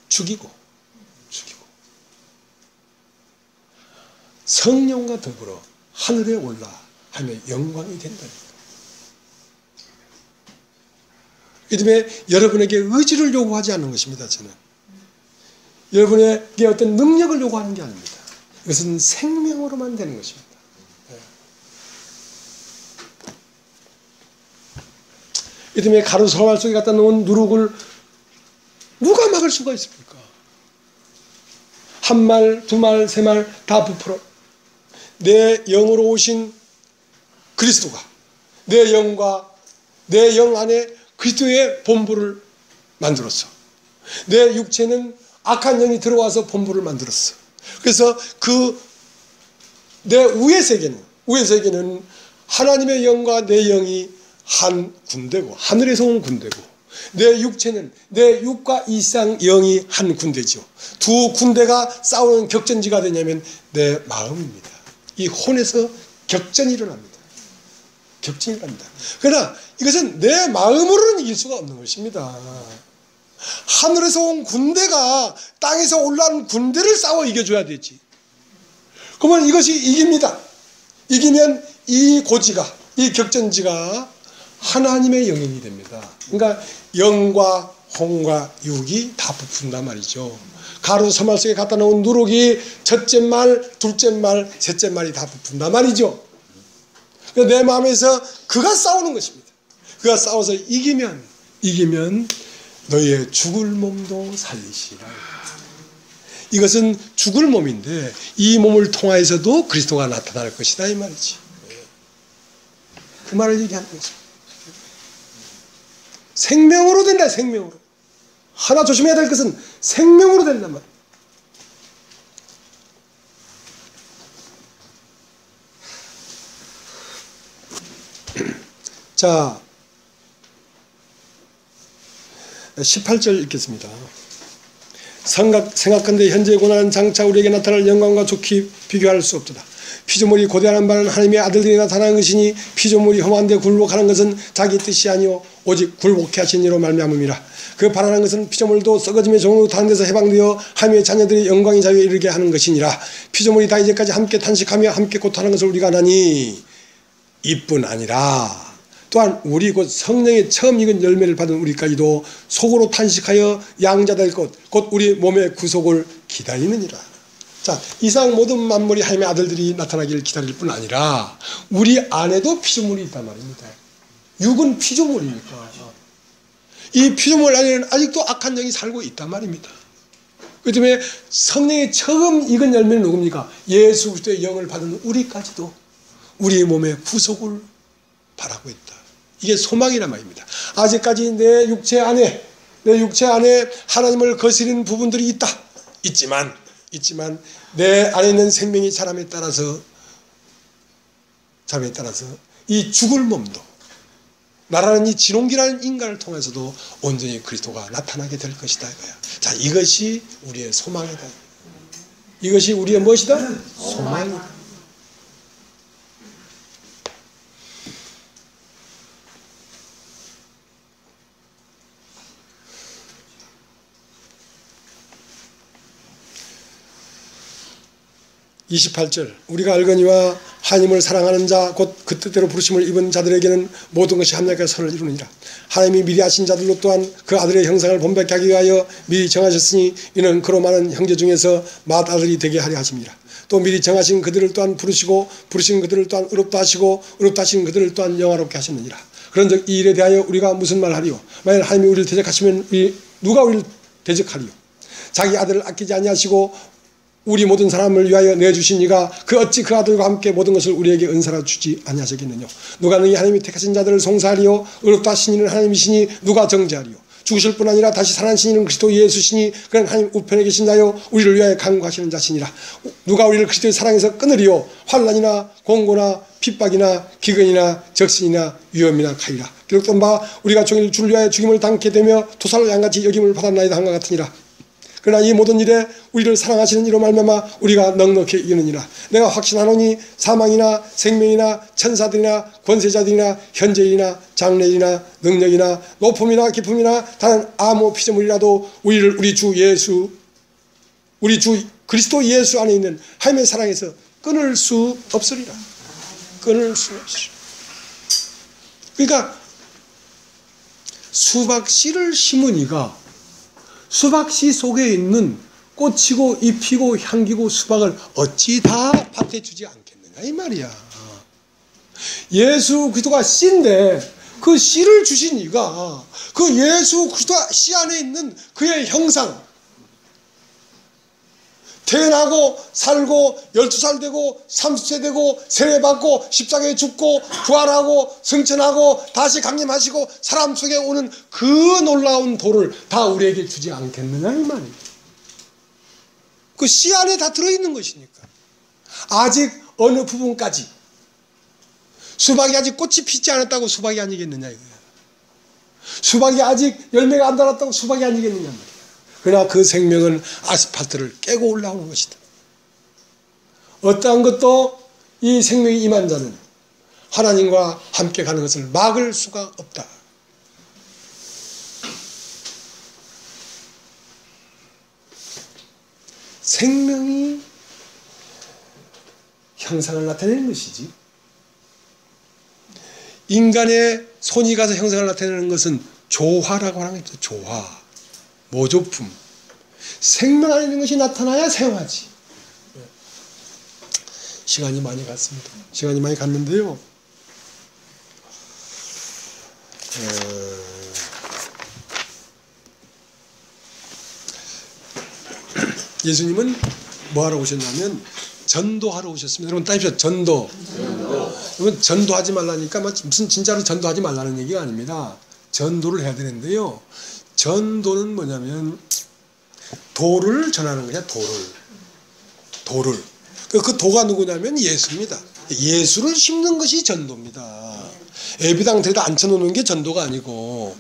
S1: 죽이고 성령과 더불어 하늘에 올라 하며 영광이 된다니까. 그 때문에 여러분에게 의지를 요구하지 않는 것입니다. 저는 여러분에게 어떤 능력을 요구하는 게 아닙니다. 이것은 생명으로만 되는 것입니다. 이 때문에 가루 서말 속에 갖다 놓은 누룩을 누가 막을 수가 있습니까? 한 말, 두 말, 세 말 다 부풀어 내 영으로 오신 그리스도가 내 영과 내 영 안에 그리스도의 본부를 만들었어. 내 육체는 악한 영이 들어와서 본부를 만들었어. 그래서 내 우의 세계는 하나님의 영과 내 영이 한 군대고 하늘에서 온 군대고 내 육체는 내 육과 이상 영이 한 군대죠. 두 군대가 싸우는 격전지가 되냐면 내 마음입니다. 이 혼에서 격전이 일어납니다. 그러나 이것은 내 마음으로는 이길 수가 없는 것입니다. 하늘에서 온 군대가 땅에서 올라온 군대를 싸워 이겨줘야 되지. 그러면 이것이 이깁니다. 이기면 이 고지가, 이 격전지가 하나님의 영역이 됩니다. 그러니까 영과 혼과 육이 다 부푼단 말이죠. 가루 서말 속에 갖다 놓은 누룩이 첫째 말, 둘째 말, 셋째 말이 다 부푼단 말이죠. 내 마음에서 그가 싸우는 것입니다. 그가 싸워서 이기면 너희의 죽을 몸도 살리시라. 이것은 죽을 몸인데 이 몸을 통하여서도 그리스도가 나타날 것이다 이 말이지. 그 말을 얘기하는 거죠. 생명으로 된다. 생명으로. 하나 조심해야 될 것은 생명으로 된단 말이에요. 자, 18절 읽겠습니다. 생각컨대 현재의 고난은 장차 우리에게 나타날 영광과 좋게 비교할 수 없도다. 피조물이 고대하는 바는 하나님의 아들들이 나타나는 것이니 피조물이 험한 데 굴복하는 것은 자기 뜻이 아니요 오직 굴복해 하신 이로 말미암음이라. 그 바라는 것은 피조물도 썩어짐의 종으로 다른 데서 해방되어 하나님의 자녀들이 영광의 자유에 이르게 하는 것이니라. 피조물이 다 이제까지 함께 탄식하며 함께 고통하는 것을 우리가 아나니 이뿐 아니라 또한 우리 곧 성령의 처음 익은 열매를 받은 우리까지도 속으로 탄식하여 양자될 것 곧 우리 몸의 구속을 기다리느니라. 자, 이상 모든 만물이 하나님의 아들들이 나타나기를 기다릴 뿐 아니라 우리 안에도 피조물이 있단 말입니다. 육은 피조물이니까 이 피조물 안에는 아직도 악한 영이 살고 있단 말입니다. 그 때문에 성령의 처음 익은 열매는 누굽니까? 예수 그리스도의 영을 받은 우리까지도 우리의 몸의 구속을 바라고 있다. 이게 소망이란 말입니다. 아직까지 내 육체 안에 하나님을 거스리는 부분들이 있지만 내 안에 있는 생명이 자람에 따라서 이 죽을 몸도 나라는 이 진홍기라는 인간을 통해서도 온전히 그리스도가 나타나게 될 것이다 이거야. 자, 이것이 우리의 소망이다. 이것이 우리의 무엇이다? 소망이다. (28절) 우리가 알거니와 하나님을 사랑하는 자 곧 그 뜻대로 부르심을 입은 자들에게는 모든 것이 합력하여 선을 이루느니라. 하나님이 미리 하신 자들로 또한 그 아들의 형상을 본받게 하기 위하여 미리 정하셨으니 이는 그로 많은 형제 중에서 맏아들이 되게 하려 하심이라. 또 미리 정하신 그들을 또한 부르시고 부르신 그들을 또한 의롭다 하시고 의롭다 하신 그들을 또한 영화롭게 하셨느니라. 그런즉 이 일에 대하여 우리가 무슨 말하리요? 만일 하나님이 우리를 대적하시면 누가 우리를 대적하리요? 자기 아들을 아끼지 아니하시고 우리 모든 사람을 위하여 내주신 이가 그 어찌 그 아들과 함께 모든 것을 우리에게 은사로 주지 아니하시겠느냐. 누가 능히 하나님이 택하신 자들을 송사하리요? 의롭다 하신 이는 하나님이시니 누가 정죄하리요? 죽으실 뿐 아니라 다시 살아나신 이는 그리스도 예수시니 그는 하나님 우편에 계신 자요 우리를 위하여 간구하시는 자시니라. 누가 우리를 그리스도의 사랑에서 끊으리요? 환난이나 공고나 핍박이나 기근이나 적신이나 위험이나 가이라. 기록된 바 우리가 종일 주를 위하여 죽임을 당케 되며 도살로 양같이 여김을 받았나이다 한것 같으니라. 그러나 이 모든 일에 우리를 사랑하시는 이로 말미암아 우리가 넉넉히 이기느니라. 내가 확신하노니 사망이나 생명이나 천사들이나 권세자들이나 현재일이나 장래일이나 능력이나 높음이나 깊음이나 다른 아무 피조물이라도 우리를 우리 주 그리스도 예수 안에 있는 하나님의 사랑에서 끊을 수 없으리라. 끊을 수 없으리라. 그러니까 수박씨를 심은 이가 수박씨 속에 있는 꽃이고 잎이고 향기고 수박을 어찌 다 밭에 주지 않겠느냐 이 말이야. 예수 그리스도가 씨인데 그 씨를 주신 이가 그 예수 그리스도 씨 안에 있는 그의 형상, 태어나고 살고 12살 되고 30세 되고 세례받고 십자가에 죽고 부활하고 승천하고 다시 강림하시고 사람 속에 오는 그 놀라운 도를 다 우리에게 주지 않겠느냐 이 말이에요. 그 씨 안에 다 들어있는 것이니까. 아직 어느 부분까지 수박이 아직 꽃이 피지 않았다고 수박이 아니겠느냐 이거야. 수박이 아직 열매가 안 달았다고 수박이 아니겠느냐 말이야. 그러나 그 생명은 아스팔트를 깨고 올라오는 것이다. 어떠한 것도 이 생명이 임한 자는 하나님과 함께 가는 것을 막을 수가 없다. 생명이 형상을 나타내는 것이지 인간의 손이 가서 형상을 나타내는 것은 조화라고 하는 거죠. 조화. 모조품. 생명 안에 있는 것이 나타나야 생화지. 시간이 많이 갔습니다. 시간이 많이 갔는데요. 예수님은 뭐하러 오셨냐면 전도하러 오셨습니다. 여러분 따집시다. 전도. 여러분 전도하지 말라니까 무슨 진짜로 전도하지 말라는 얘기가 아닙니다. 전도를 해야 되는데요. 전도는 뭐냐면 도를 전하는 거냐. 도를. 그 도가 누구냐면 예수입니다. 예수를 심는 것이 전도입니다. 애비당 데려다 앉혀놓는 게 전도가 아니고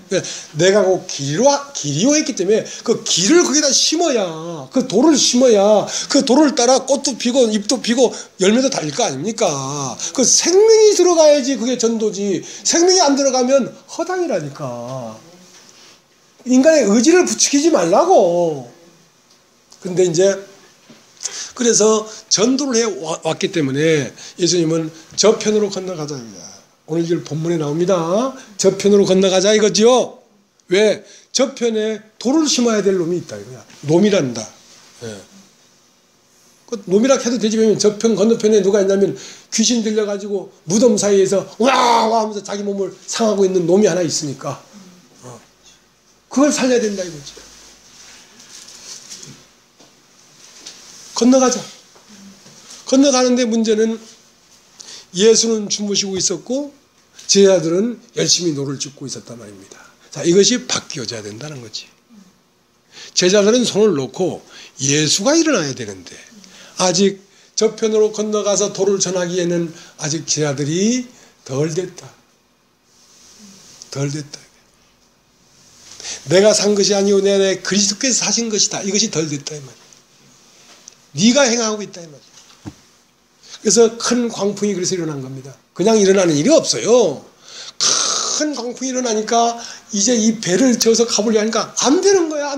S1: 내가 그 길이요 했기 때문에 그 길을 거기다 심어야 그 돌을 심어야 그 돌을 따라 꽃도 피고 잎도 피고 열매도 달릴 거 아닙니까? 그 생명이 들어가야지 그게 전도지. 생명이 안 들어가면 허당이라니까. 인간의 의지를 부추기지 말라고. 근데 이제 그래서 전도를 해왔기 때문에 예수님은 저편으로 건너가자입니다. 오늘 이 본문에 나옵니다. 저편으로 건너가자 이거죠. 왜? 저편에 돌을 심어야 될 놈이 있다 이거야. 놈이란다. 예. 그 놈이라 해도 되지. 왜냐면 저편 건너편에 누가 있냐면 귀신 들려가지고 무덤 사이에서 와 하면서 자기 몸을 상하고 있는 놈이 하나 있으니까 그걸 살려야 된다 이거지. 건너가자. 건너가는데 문제는 예수는 주무시고 있었고 제자들은 열심히 노를 젓고 있었단 말입니다. 자, 이것이 바뀌어져야 된다는 거지. 제자들은 손을 놓고 예수가 일어나야 되는데 아직 저편으로 건너가서 도를 전하기에는 아직 제자들이 덜 됐다. 내가 산 것이 아니오 내 그리스도께서 사신 것이다. 이것이 덜 됐다 이 말이야. 네가 행하고 있다 이 말이야. 그래서 큰 광풍이 그래서 일어난 겁니다. 그냥 일어나는 일이 없어요. 큰 광풍이 일어나니까 이제 이 배를 저어서 가보려 하니까 안 되는 거야.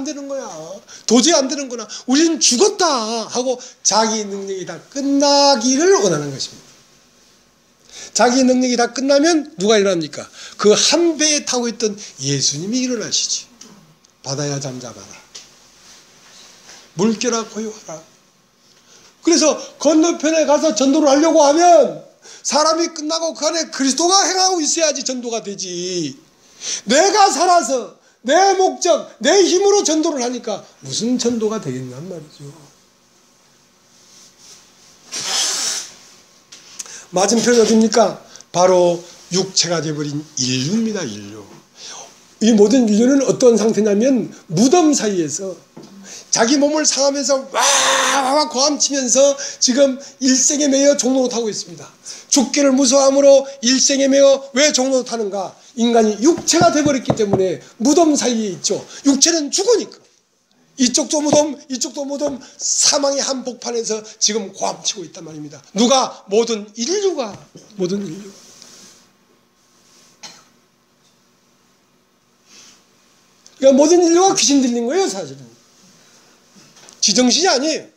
S1: 도저히 안 되는 거나 우리는 죽었다 하고 자기 능력이 다 끝나기를 원하는 것입니다. 자기 능력이 다 끝나면 누가 일어납니까? 그 한 배에 타고 있던 예수님이 일어나시지. 바다야 잠잠하라. 물결아 고요하라. 그래서 건너편에 가서 전도를 하려고 하면 사람이 끝나고 그 안에 그리스도가 행하고 있어야지 전도가 되지. 내가 살아서 내 목적, 내 힘으로 전도를 하니까 무슨 전도가 되겠냔 말이죠. 맞은편 어디입니까? 바로 육체가 되어버린 인류입니다. 인류. 이 모든 인류는 어떤 상태냐면 무덤 사이에서 자기 몸을 상하면서 와 고함치면서 지금 일생에 매여 종로로 타고 있습니다. 죽기를 무서워함으로 일생에 매여 왜 종로로 타는가? 인간이 육체가 되어버렸기 때문에 무덤 사이에 있죠. 육체는 죽으니까. 이쪽도 무덤 이쪽도 무덤, 사망의 한복판에서 지금 고함치고 있단 말입니다. 누가? 모든 인류가. 그러니까 모든 인류가 귀신 들린 거예요, 사실은. 지정신이 아니에요.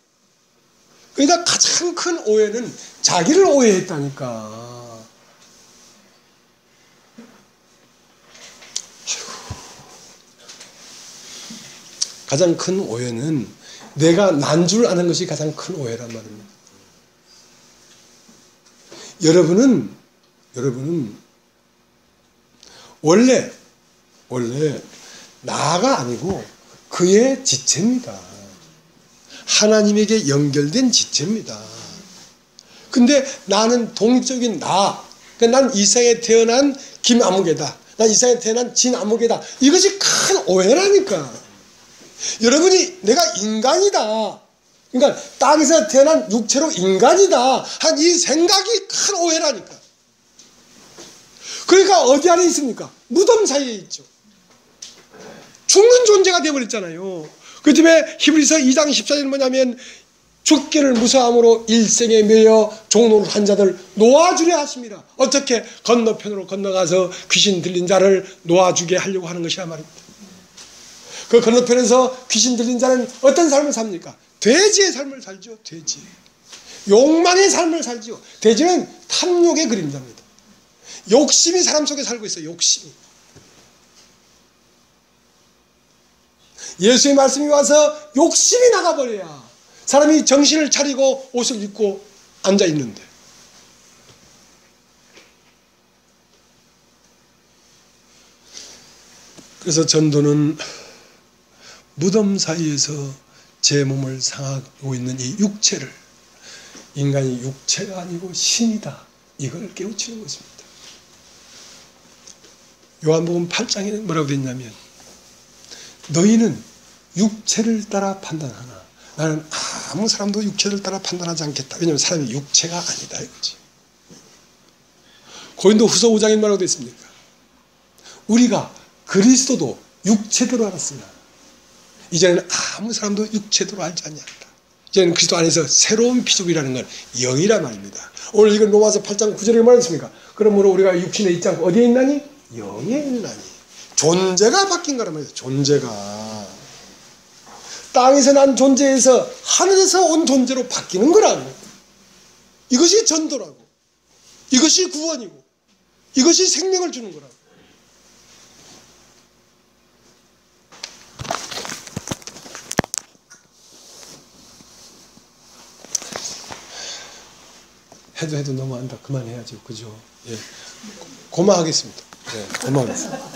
S1: 그러니까 가장 큰 오해는 자기를 오해했다니까. 가장 큰 오해는 내가 난 줄 아는 것이 가장 큰 오해란 말입니다. 여러분은 원래 나가 아니고 그의 지체입니다. 하나님에게 연결된 지체입니다. 근데 나는 동적인 나, 그러니까 난 이 세상에 태어난 김아무개다, 난 이 세상에 태어난 진아무개다, 이것이 큰 오해라니까. 여러분이 내가 인간이다, 그러니까 땅에서 태어난 육체로 인간이다 한 이 생각이 큰 오해라니까. 그러니까 어디 안에 있습니까? 무덤 사이에 있죠. 죽는 존재가 되어버렸잖아요. 그 때문에 히브리서 2장 14절은 뭐냐면 죽기를 무서함으로 일생에 매여 종로를 한 자들 놓아주려 하십니다. 어떻게? 건너편으로 건너가서 귀신 들린 자를 놓아주게 하려고 하는 것이란 말입니다. 그 건너편에서 귀신 들린 자는 어떤 삶을 삽니까? 돼지의 삶을 살죠. 돼지. 욕망의 삶을 살죠. 돼지는 탐욕의 그림자입니다. 욕심이 사람 속에 살고 있어요. 욕심이. 예수의 말씀이 와서 욕심이 나가버려야 사람이 정신을 차리고 옷을 입고 앉아있는데, 그래서 전도는 무덤 사이에서 제 몸을 상하고 있는 이 육체를, 인간이 육체가 아니고 신이다, 이걸 깨우치는 것입니다. 요한복음 8장에 뭐라고 되어 있냐면 너희는 육체를 따라 판단하나 나는 아무 사람도 육체를 따라 판단하지 않겠다. 왜냐하면 사람이 육체가 아니다 이거지. 고린도 후서 5장에 뭐라고 되어 있습니까? 우리가 그리스도도 육체대로 알았으나 이제는 아무 사람도 육체대로 알지 않는다. 이제는 그리스도 안에서 새로운 피조물이라는 건 영이란 말입니다. 오늘 이건 로마서 8장 9절에 뭐라고 했습니까? 그러므로 우리가 육신에 있지 않고 어디에 있나니? 영에 있나니. 존재가 바뀐 거란 말이에요. 존재가 땅에서 난 존재에서 하늘에서 온 존재로 바뀌는 거라고. 이것이 전도라고. 이것이 구원이고 이것이 생명을 주는 거라고. 해도 너무한다. 그만해야죠. 그죠? 예. 고마하겠습니다. 예, 고마하겠습니다.